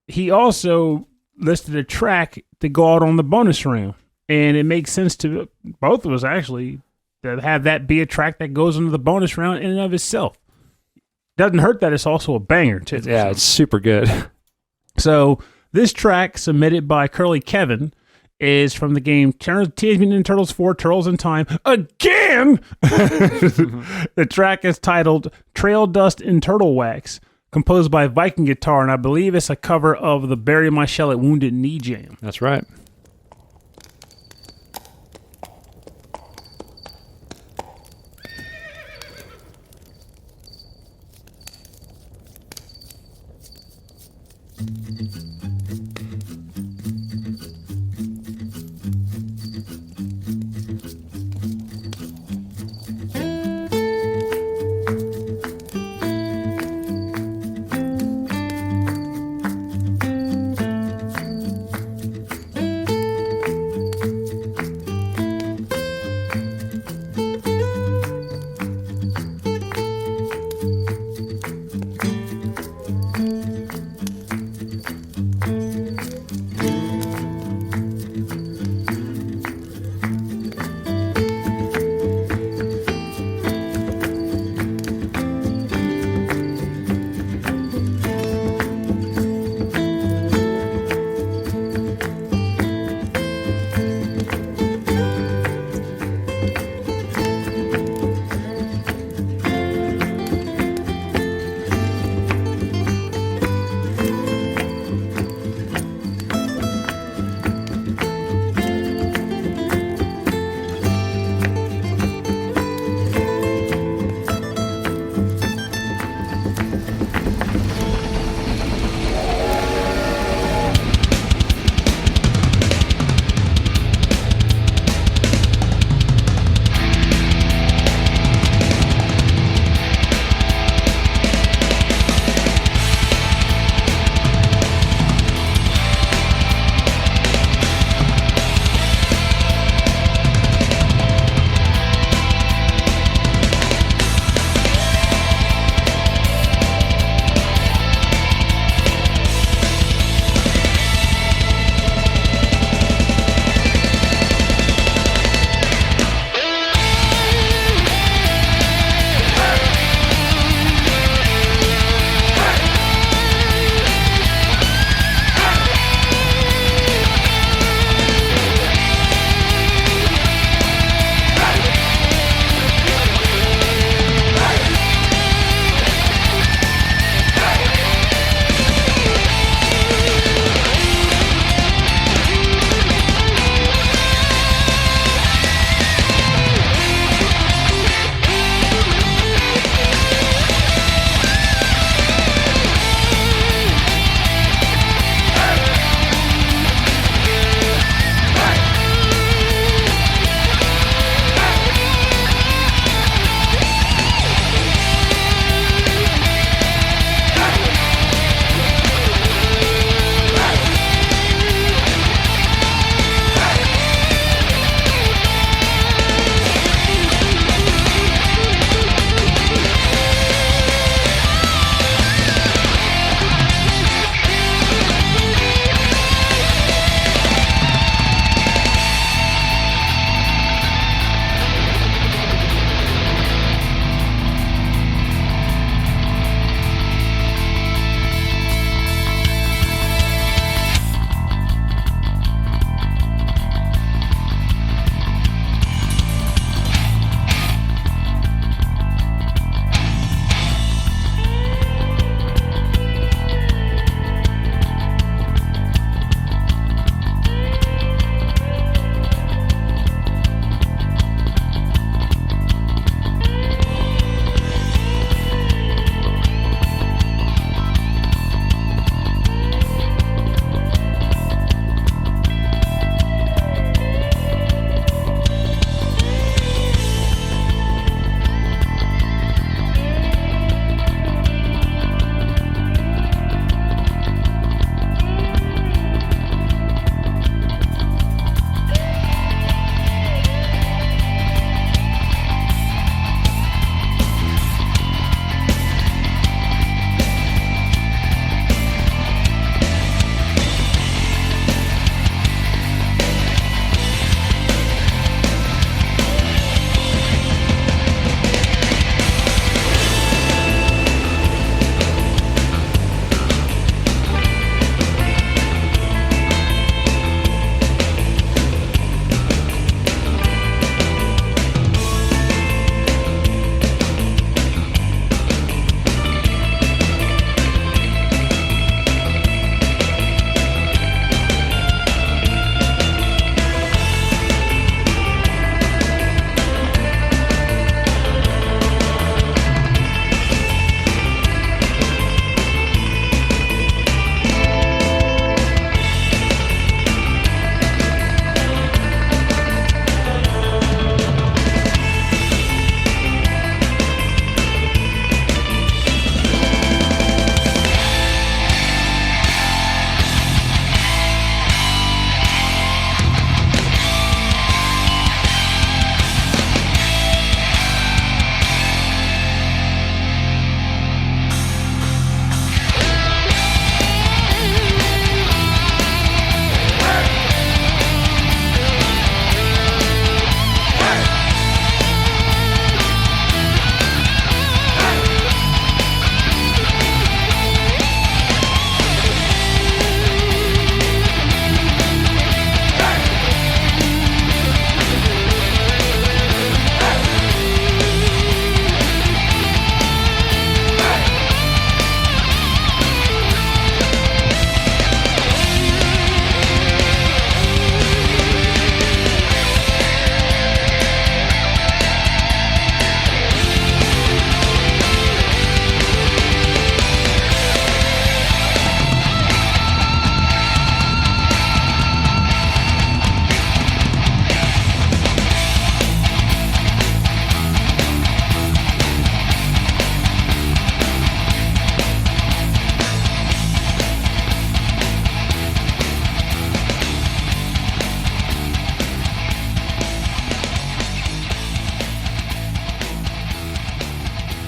[SPEAKER 3] he also listed a track to go out on the bonus round. And it makes sense to both of us, actually, to have that be a track that goes into the bonus round in and of itself. Doesn't hurt that it's also a banger, too.
[SPEAKER 2] It's super good.
[SPEAKER 3] So this track, submitted by Curly Kevin, is from the game Teenage Mutant Ninja Turtles 4 Turtles in Time again. The track is titled Trail Dust in Turtle Wax, composed by Viking Guitar, and I believe it's a cover of the Bury My Shell at Wounded Knee jam.
[SPEAKER 2] That's right.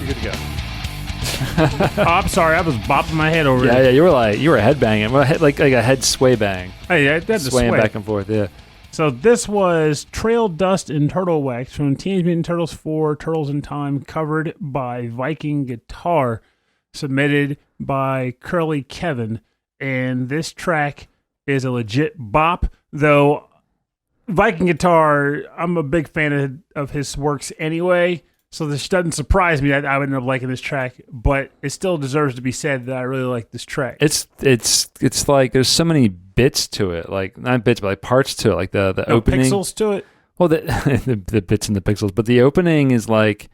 [SPEAKER 2] You're good to go.
[SPEAKER 3] Oh, I'm sorry. I was bopping my head over
[SPEAKER 2] Yeah,
[SPEAKER 3] there.
[SPEAKER 2] yeah. You were headbanging. Well, like a head sway bang.
[SPEAKER 3] Hey, that's
[SPEAKER 2] Swaying
[SPEAKER 3] sway.
[SPEAKER 2] back and forth, yeah.
[SPEAKER 3] So this was Trail Dust and Turtle Wax from Teenage Mutant Turtles 4, Turtles in Time, covered by Viking Guitar, submitted by Curly Kevin. And this track is a legit bop, though Viking Guitar, I'm a big fan of his works anyway, so this doesn't surprise me that I would end up liking this track, but it still deserves to be said that I really like this track.
[SPEAKER 2] It's like there's so many bits to it, like not bits, but like parts to it, like the opening.
[SPEAKER 3] Pixels to it?
[SPEAKER 2] Well, the bits and the pixels, but the opening is like,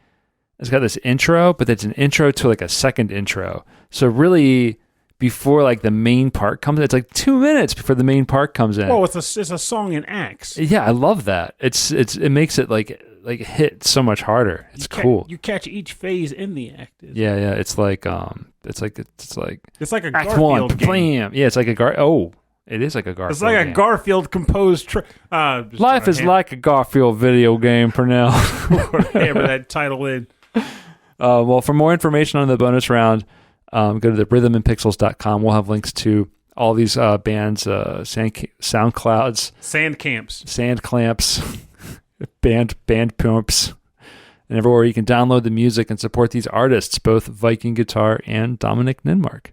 [SPEAKER 2] it's got this intro, but it's an intro to like a second intro. So really, before like the main part comes in, it's like 2 minutes before the main part comes in.
[SPEAKER 3] Oh, it's a song in acts.
[SPEAKER 2] Yeah, I love that. It makes it like hit so much harder. It's cool.
[SPEAKER 3] You catch each phase in the act.
[SPEAKER 2] Yeah. It's like it's like
[SPEAKER 3] a
[SPEAKER 2] Act
[SPEAKER 3] Garfield
[SPEAKER 2] One,
[SPEAKER 3] game.
[SPEAKER 2] blam. Yeah, it's like it is like a Garfield.
[SPEAKER 3] It's like
[SPEAKER 2] game.
[SPEAKER 3] a Garfield composed.
[SPEAKER 2] Life is like a Garfield video game, Purnell.
[SPEAKER 3] Hammer that title in.
[SPEAKER 2] Well, for more information on the bonus round, go to the rhythmandpixels.com. We'll have links to all these bands, SoundClouds, Sand Clamps, band pumps, and everywhere you can download the music and support these artists, both Viking Guitar and Dominic Ninmark.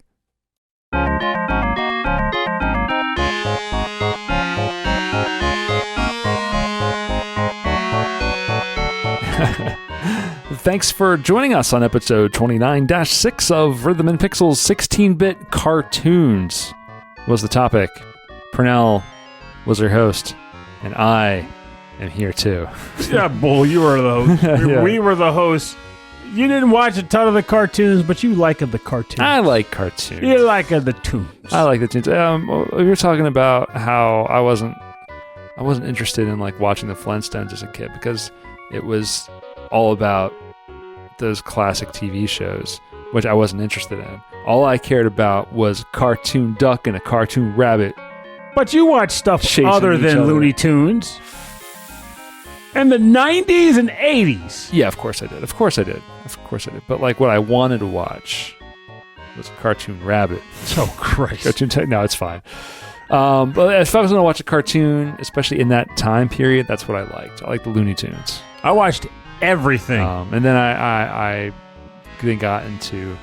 [SPEAKER 2] Thanks for joining us on episode 29-6 of Rhythm and Pixels 16-bit cartoons was the topic. Purnell was your host, and I am here too.
[SPEAKER 3] Yeah, Bull, you were the host.
[SPEAKER 2] Yeah.
[SPEAKER 3] We were the hosts. You didn't watch a ton of the cartoons, but you liked the cartoons.
[SPEAKER 2] I like cartoons.
[SPEAKER 3] You like the tunes.
[SPEAKER 2] I like the tunes. We were talking about how I wasn't interested in like watching the Flintstones as a kid because it was all about those classic TV shows, which I wasn't interested in. All I cared about was cartoon duck and a cartoon rabbit.
[SPEAKER 3] But you watch stuff
[SPEAKER 2] Chasing
[SPEAKER 3] other than
[SPEAKER 2] each other.
[SPEAKER 3] Looney Tunes. And the 90s and 80s.
[SPEAKER 2] Yeah, of course I did. But like what I wanted to watch was a cartoon rabbit.
[SPEAKER 3] Oh, Christ.
[SPEAKER 2] No, it's fine. But if I was going to watch a cartoon, especially in that time period, that's what I liked. I liked the Looney Tunes.
[SPEAKER 3] I watched everything.
[SPEAKER 2] And then I then got into,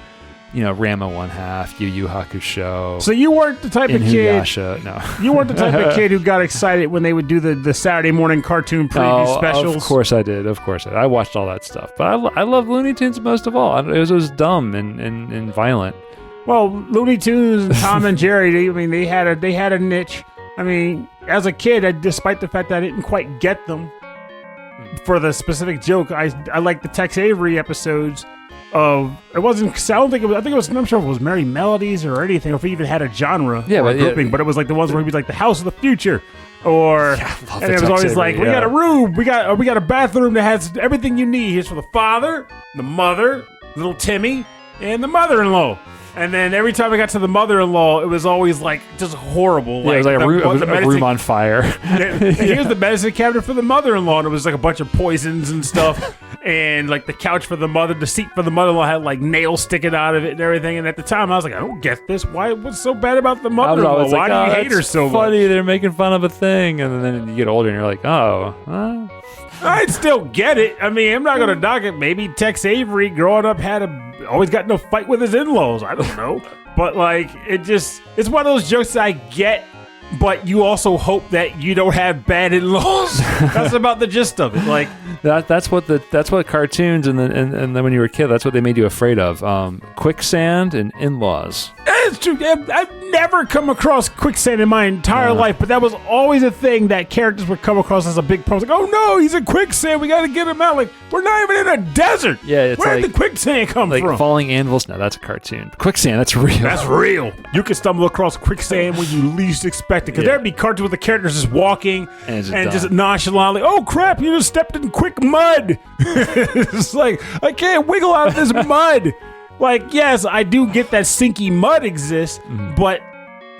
[SPEAKER 2] Ranma 1/2, Yu Yu Hakusho.
[SPEAKER 3] So you weren't the type of kid.
[SPEAKER 2] Inuyasha. No,
[SPEAKER 3] You weren't the type of kid who got excited when they would do the Saturday morning cartoon preview specials.
[SPEAKER 2] Of course I did. I watched all that stuff. But I love Looney Tunes most of all. It was dumb and violent.
[SPEAKER 3] Well, Looney Tunes and Tom and Jerry, they had a niche. I mean, as a kid, despite the fact that I didn't quite get them for the specific joke, I liked the Tex Avery episodes of, it wasn't, I think it was, I'm sure it was Merry Melodies or anything, or if it even had a genre or a grouping, but it was like the ones where he'd be like the House of the Future, or, and it was always like, we got a room, we got a bathroom that has everything you need. Here's for the father, the mother, little Timmy, and the mother-in-law. And then every time I got to the mother-in-law, it was always like just horrible.
[SPEAKER 2] Yeah, it was like a room on fire.
[SPEAKER 3] Here's the medicine cabinet for the mother-in-law, and it was like a bunch of poisons and stuff. And like the couch for the mother, the seat for the mother-in-law had like nails sticking out of it and everything. And at the time, I was like, I don't get this. What's so bad about the mother-in-law? Why do you hate her so much?
[SPEAKER 2] Funny, they're making fun of a thing, and then you get older and you're like,
[SPEAKER 3] I'd still get it. I mean, I'm not gonna knock it. Maybe Tex Avery growing up always got in a fight with his in-laws. I don't know. But like, it's one of those jokes that I get, but you also hope that you don't have bad in-laws. That's about the gist of it. Like
[SPEAKER 2] that's what cartoons and then when you were a kid, that's what they made you afraid of. Quicksand and in-laws.
[SPEAKER 3] That's true. I've never come across quicksand in my entire life, but that was always a thing that characters would come across as a big problem. Like, oh no, he's in quicksand. We got to get him out. Like, we're not even in a desert.
[SPEAKER 2] Yeah, it's
[SPEAKER 3] where
[SPEAKER 2] like,
[SPEAKER 3] did the quicksand come
[SPEAKER 2] like
[SPEAKER 3] from?
[SPEAKER 2] Falling anvils. No, that's a cartoon. Quicksand, that's real.
[SPEAKER 3] That's real. You can stumble across quicksand when you least expect it. Because there'd be cartoons with the characters just walking and just nonchalantly, oh crap, you just stepped in quick mud. It's like, I can't wiggle out of this mud. Like, yes, I do get that sinky mud exists, but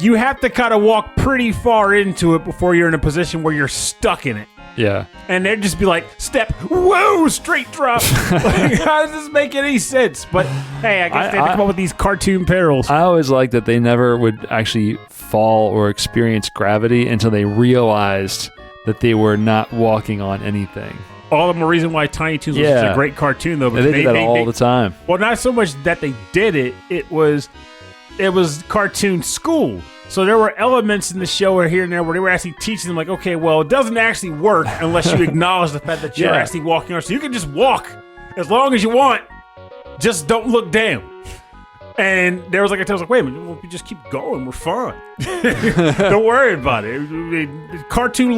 [SPEAKER 3] you have to kind of walk pretty far into it before you're in a position where you're stuck in it.
[SPEAKER 2] Yeah.
[SPEAKER 3] And they'd just be like, step, whoa, straight drop. Like, how does this make any sense? But hey, I guess they had to come up with these cartoon perils.
[SPEAKER 2] I always liked that they never would actually fall or experience gravity until they realized that they were not walking on anything.
[SPEAKER 3] All the more reason why Tiny Toons was such a great cartoon, though.
[SPEAKER 2] They did that all the time.
[SPEAKER 3] Well, not so much that they did it. It was cartoon school. So there were elements in the show or here and there where they were actually teaching them, like, okay, well, it doesn't actually work unless you acknowledge the fact that you're actually walking on. So you can just walk as long as you want. Just don't look down. And there was like a time, I was like, wait a minute, well, we just keep going, we're fine. Don't worry about it. Cartoon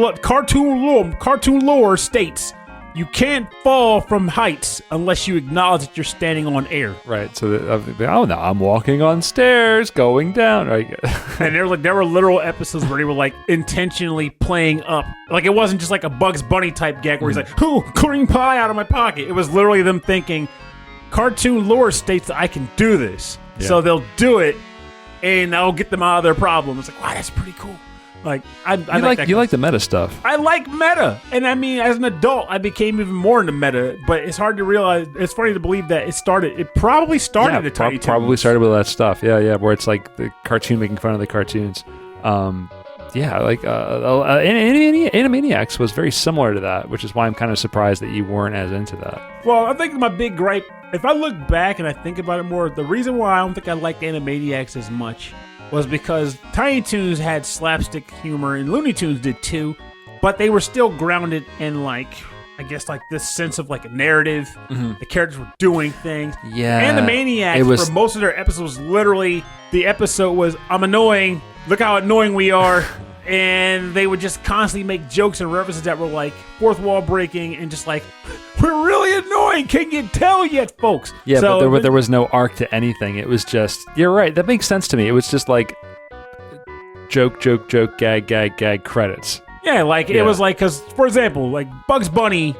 [SPEAKER 3] lore states you can't fall from heights unless you acknowledge that you're standing on air.
[SPEAKER 2] Right. So, oh no, I'm walking on stairs, going down. Right.
[SPEAKER 3] And there were literal episodes where they were like intentionally playing up. Like it wasn't just like a Bugs Bunny type gag where he's like, "Oh, cream pie out of my pocket." It was literally them thinking, cartoon lore states that I can do this. Yeah. So they'll do it, and that'll get them out of their problem. It's like, wow, that's pretty cool. Like you like
[SPEAKER 2] the meta stuff.
[SPEAKER 3] I like meta, and I mean, as an adult, I became even more into meta. But it's hard to realize. It's funny to believe that it probably started at Tiny Toons.
[SPEAKER 2] Probably started with that stuff. Yeah, where it's like the cartoon making fun of the cartoons. Animaniacs was very similar to that, which is why I'm kind of surprised that you weren't as into that.
[SPEAKER 3] Well, I think my big gripe, if I look back and I think about it more, the reason why I don't think I liked Animaniacs as much was because Tiny Toons had slapstick humor and Looney Tunes did too, but they were still grounded in like, I guess like this sense of like a narrative. Mm-hmm. The characters were doing things.
[SPEAKER 2] Yeah.
[SPEAKER 3] Animaniacs, for most of their episodes, literally the episode was, I'm annoying, look how annoying we are. And they would just constantly make jokes and references that were like fourth wall breaking and just like, we're really annoying. Can you tell yet, folks?
[SPEAKER 2] Yeah, so, but there was no arc to anything. It was just, you're right. That makes sense to me. It was just like joke, gag, credits.
[SPEAKER 3] Yeah, like it was like, because for example, like Bugs Bunny,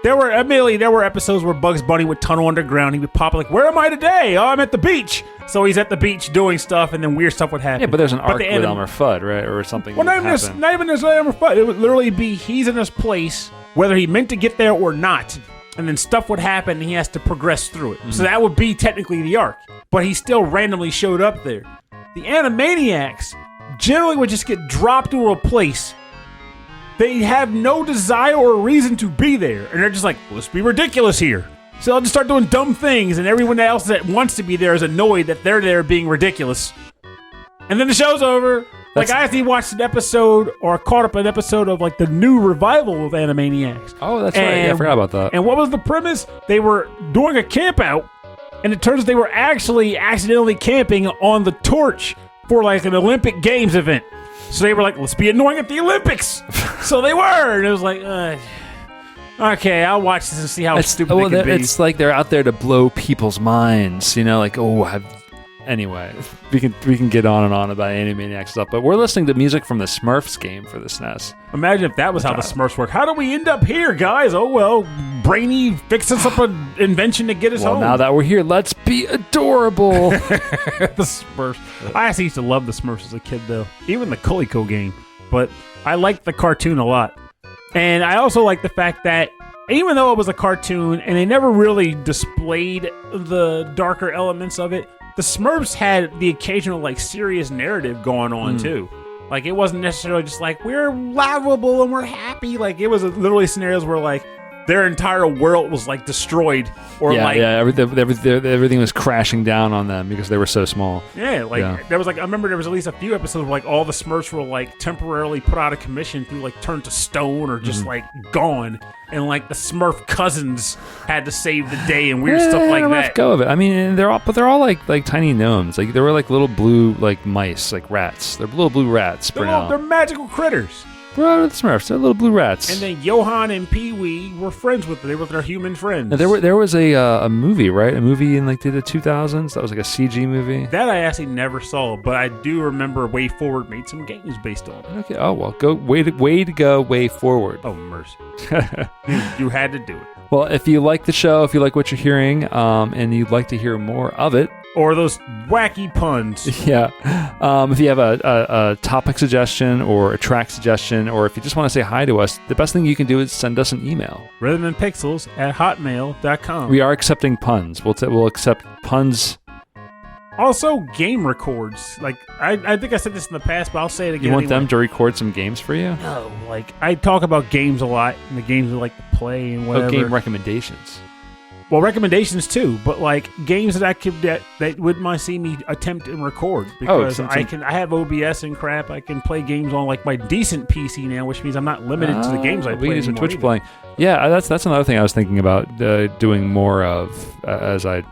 [SPEAKER 3] there were episodes where Bugs Bunny would tunnel underground. He would pop like, where am I today? Oh, I'm at the beach. So he's at the beach doing stuff, and then weird stuff would happen.
[SPEAKER 2] Yeah, but there's an arc with Elmer Fudd, right, or something.
[SPEAKER 3] Well, not even necessarily Elmer Fudd. It would literally be he's in this place, whether he meant to get there or not, and then stuff would happen, and he has to progress through it. Mm-hmm. So that would be technically the arc, but he still randomly showed up there. The Animaniacs generally would just get dropped to a place. They have no desire or reason to be there, and they're just like, let's be ridiculous here. So they'll just start doing dumb things, and everyone else that wants to be there is annoyed that they're there being ridiculous. And then the show's over. Like, I actually watched an episode, or caught up an episode of, like, the new revival of Animaniacs.
[SPEAKER 2] Oh, that's right. Yeah, I forgot about that.
[SPEAKER 3] And what was the premise? They were doing a camp out, and it turns out they were actually accidentally camping on the torch for, like, an Olympic Games event. So they were like, let's be annoying at the Olympics. So they were. And it was like, okay, I'll watch this and see how stupid they can be.
[SPEAKER 2] It's like they're out there to blow people's minds, you know, like, anyway, we can get on and on about Animaniacs stuff, but we're listening to music from the Smurfs game for the SNES.
[SPEAKER 3] Imagine if that was how the Smurfs work. How do we end up here, guys? Oh, well, Brainy fixed us up an invention to get us home.
[SPEAKER 2] Well, now that we're here, let's be adorable.
[SPEAKER 3] The Smurfs. I actually used to love the Smurfs as a kid, though. Even the Coleco game. But I liked the cartoon a lot. And I also like the fact that even though it was a cartoon and they never really displayed the darker elements of it, the Smurfs had the occasional like serious narrative going on too. Like it wasn't necessarily just like we're lovable and we're happy. Like it was literally scenarios where like their entire world was like destroyed or
[SPEAKER 2] everything was crashing down on them because they were so small.
[SPEAKER 3] There was like I remember there was at least a few episodes where like all the Smurfs were like temporarily put out of commission through like turned to stone or just like gone, and like the Smurf cousins had to save the day and weird stuff like that.
[SPEAKER 2] Go of it. I mean, they're all like tiny gnomes. Like they were like little blue like mice, like rats. They're little blue rats.
[SPEAKER 3] They're magical critters.
[SPEAKER 2] Bro, the Smurfs, they're little blue rats.
[SPEAKER 3] And then Johan and Pee-wee were friends with them. They were their human friends.
[SPEAKER 2] Now, there was a movie, right? A movie in like the 2000s. That was like a CG movie.
[SPEAKER 3] That I actually never saw, but I do remember Way Forward made some games based on it.
[SPEAKER 2] Okay. Oh well, way to go, Way Forward.
[SPEAKER 3] Oh mercy! You had to do it.
[SPEAKER 2] Well, if you like the show, if you like what you're hearing, and you'd like to hear more of it,
[SPEAKER 3] Or those wacky puns.
[SPEAKER 2] Yeah. If you have a topic suggestion or a track suggestion, or if you just want to say hi to us, the best thing you can do is send us an email.
[SPEAKER 3] rhythmandpixels@hotmail.com.
[SPEAKER 2] We are accepting puns. We'll accept puns.
[SPEAKER 3] Also, game records. Like, I think I said this in the past, but I'll say it again.
[SPEAKER 2] You want them to record some games for you?
[SPEAKER 3] No. Like, I talk about games a lot, and the games I like to play and whatever.
[SPEAKER 2] Oh, game recommendations.
[SPEAKER 3] Well, recommendations too, but like games that that wouldn't mind seeing me attempt and record because I have OBS and crap. I can play games on like my decent PC now, which means I'm not limited to the games I play.
[SPEAKER 2] We can do some Twitch playing. Yeah, that's another thing I was thinking about doing more of as I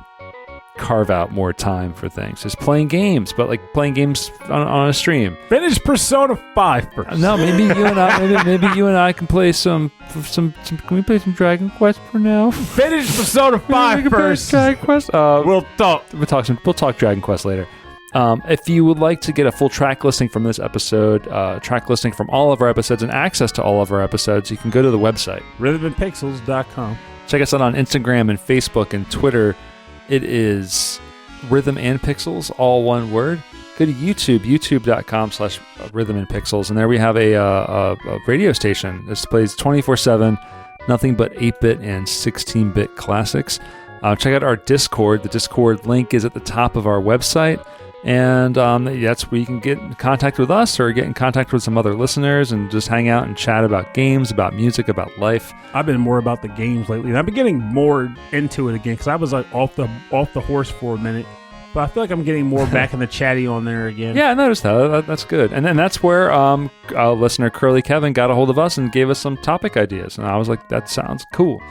[SPEAKER 2] carve out more time for things. Is playing games, but like playing games on a stream.
[SPEAKER 3] Finish Persona 5 first.
[SPEAKER 2] No, maybe you and I, maybe you and I can play some. Can we play some Dragon Quest for now?
[SPEAKER 3] Finish Persona 5 first.
[SPEAKER 2] Dragon Quest.
[SPEAKER 3] We'll talk.
[SPEAKER 2] We'll talk Dragon Quest later. If you would like to get a full track listing from this episode, track listing from all of our episodes, and access to all of our episodes, you can go to the website
[SPEAKER 3] rhythmandpixels.com.
[SPEAKER 2] Check us out on Instagram and Facebook and Twitter. It is Rhythm and Pixels, all one word. Go to YouTube, youtube.com/Rhythm and Pixels, and there we have a radio station. This plays 24/7, nothing but 8-bit and 16-bit classics. Check out our Discord. The Discord link is at the top of our website, and that's where you can get in contact with us or get in contact with some other listeners and just hang out and chat about games, about music, about life.
[SPEAKER 3] I've been more about the games lately, and I've been getting more into it again because I was like off the horse for a minute. But I feel like I'm getting more back in the chatty on there again.
[SPEAKER 2] Yeah, I noticed that. That's good. And then that's where listener Curly Kevin got a hold of us and gave us some topic ideas. And I was like, that sounds cool.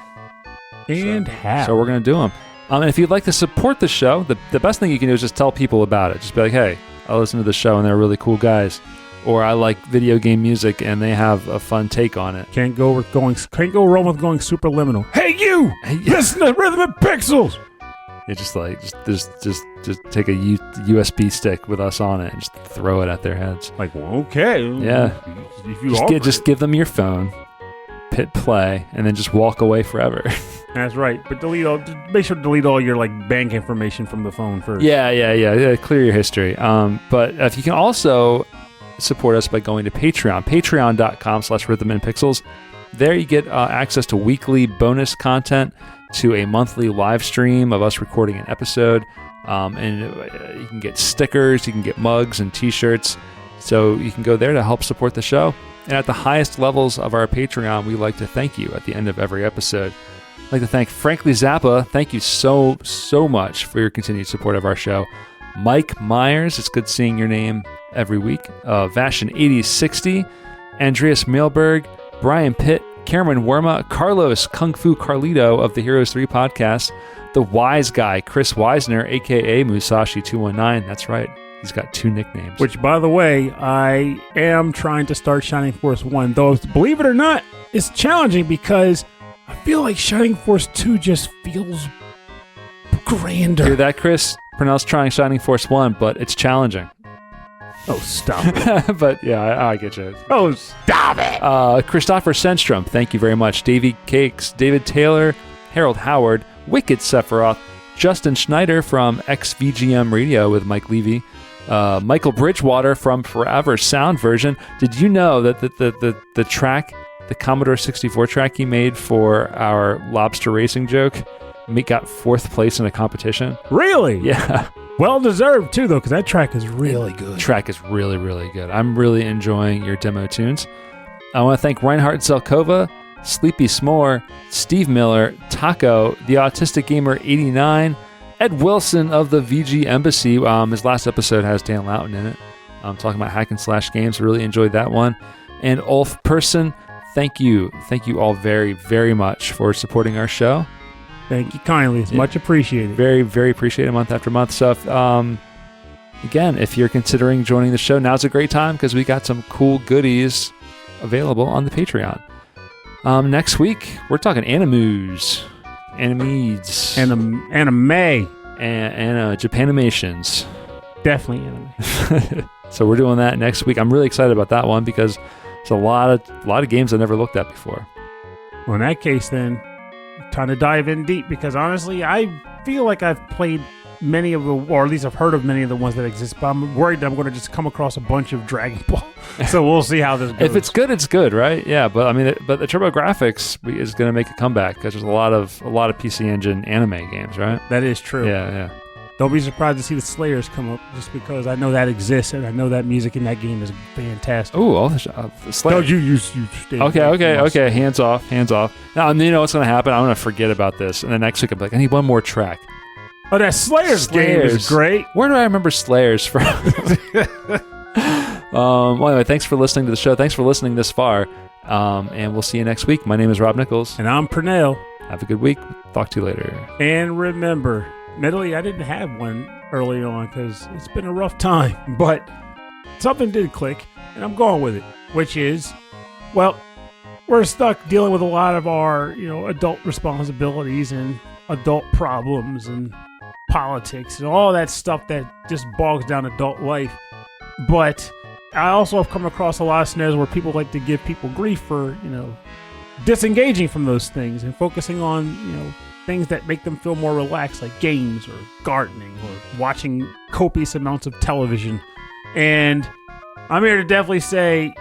[SPEAKER 2] So we're going to do them. And if you'd like to support the show, the best thing you can do is just tell people about it. Just be like, hey, I listen to the show and they're really cool guys. Or I like video game music and they have a fun take on it.
[SPEAKER 3] Can't go wrong with going superliminal. Hey, you! Listen to Rhythm and Pixels!
[SPEAKER 2] Yeah, just take a USB stick with us on it and just throw it at their heads.
[SPEAKER 3] Like, well, okay.
[SPEAKER 2] Yeah.
[SPEAKER 3] If you
[SPEAKER 2] just give them your phone, hit play, and then just walk away forever.
[SPEAKER 3] That's right. But make sure to delete all your like bank information from the phone first.
[SPEAKER 2] Yeah. Clear your history. But if you can also support us by going to Patreon, patreon.com/rhythmandpixels. There you get access to weekly bonus content, to a monthly live stream of us recording an episode, and you can get stickers, you can get mugs and t-shirts, so you can go there to help support the show. And at the highest levels of our Patreon, we like to thank you at the end of every episode. I'd like to thank Frankly Zappa. Thank you so much for your continued support of our show. Mike Myers, it's good seeing your name every week. Vashin8060, Andreas Mailberg, Brian Pitt, Cameron Werma, Carlos Kung Fu Carlito of the Heroes 3 podcast, the Wise Guy, Chris Weisner, a.k.a. Musashi219. That's right. He's got 2 nicknames.
[SPEAKER 3] Which, by the way, I am trying to start Shining Force 1. Though, believe it or not, it's challenging because I feel like Shining Force 2 just feels grander.
[SPEAKER 2] Hear that, Chris? Pronounced trying Shining Force 1, but it's challenging.
[SPEAKER 3] Oh, stop it.
[SPEAKER 2] But yeah, I get you.
[SPEAKER 3] Oh, stop it.
[SPEAKER 2] Christopher Senstrom, thank you very much. Davey Cakes, David Taylor, Harold Howard, Wicked Sephiroth, Justin Schneider from XVGM Radio with Mike Levy, Michael Bridgewater from Forever Sound Version. Did you know that the track, the Commodore 64 track he made for our lobster racing joke, got 4th place in a competition?
[SPEAKER 3] Really?
[SPEAKER 2] Yeah.
[SPEAKER 3] Well deserved too, though, because that track is really good.
[SPEAKER 2] The track is really, really good. I'm really enjoying your demo tunes. I want to thank Reinhard Zelkova, Sleepy S'more, Steve Miller, Taco, the Autistic Gamer 89, Ed Wilson of the VG Embassy. His last episode has Dan Loughton in it. I'm talking about hack and slash games. Really enjoyed that one. And Ulf Person, thank you all very, very much for supporting our show.
[SPEAKER 3] Thank you kindly. It's much appreciated.
[SPEAKER 2] Very, very appreciated month after month. So, again, if you're considering joining the show, now's a great time because we got some cool goodies available on the Patreon. Next week, we're talking animes,
[SPEAKER 3] anime,
[SPEAKER 2] and Japanimations.
[SPEAKER 3] Definitely anime.
[SPEAKER 2] So we're doing that next week. I'm really excited about that one because it's a lot of games I never looked at before.
[SPEAKER 3] Well, in that case, then, time to dive in deep because honestly, I feel like I've played many of the, or at least I've heard of many of the ones that exist, but I'm worried that I'm going to just come across a bunch of Dragon Ball. So we'll see how this goes.
[SPEAKER 2] If it's good, it's good, right? Yeah, but I mean, but the TurboGrafx is going to make a comeback because there's a lot of PC Engine anime games, right?
[SPEAKER 3] That is true.
[SPEAKER 2] Yeah.
[SPEAKER 3] Don't be surprised to see the Slayers come up, just because I know that exists and I know that music in that game is fantastic.
[SPEAKER 2] Oh, the Slayers.
[SPEAKER 3] No, you stay.
[SPEAKER 2] Okay. Hands off. Now, you know what's going to happen? I'm going to forget about this, and then next week I'm like, I need one more track.
[SPEAKER 3] Oh, that Slayers game is great.
[SPEAKER 2] Where do I remember Slayers from? Well, anyway, thanks for listening to the show. Thanks for listening this far, and we'll see you next week. My name is Rob Nichols,
[SPEAKER 3] and I'm Pernell.
[SPEAKER 2] Have a good week. Talk to you later.
[SPEAKER 3] And remember, admittedly, I didn't have one early on because it's been a rough time, but something did click, and I'm going with it, which is, well, we're stuck dealing with a lot of our, adult responsibilities and adult problems and politics and all that stuff that just bogs down adult life. But I also have come across a lot of SNES where people like to give people grief for, disengaging from those things and focusing on, things that make them feel more relaxed, like games or gardening or watching copious amounts of television. And I'm here to definitely say,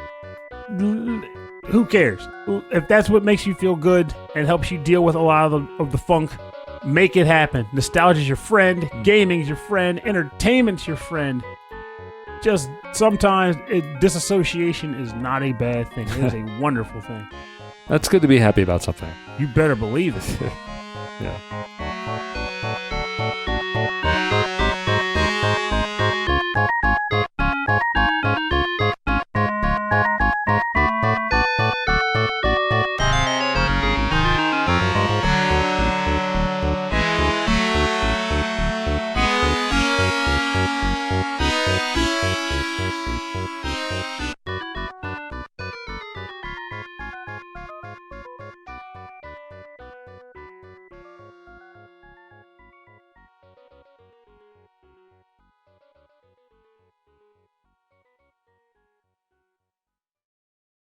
[SPEAKER 3] who cares? If that's what makes you feel good and helps you deal with a lot of the funk, make it happen. Nostalgia's your friend. Gaming's your friend. Entertainment's your friend. Just sometimes disassociation is not a bad thing. It is a wonderful thing.
[SPEAKER 2] That's good to be happy about something.
[SPEAKER 3] You better believe it.
[SPEAKER 2] Yeah.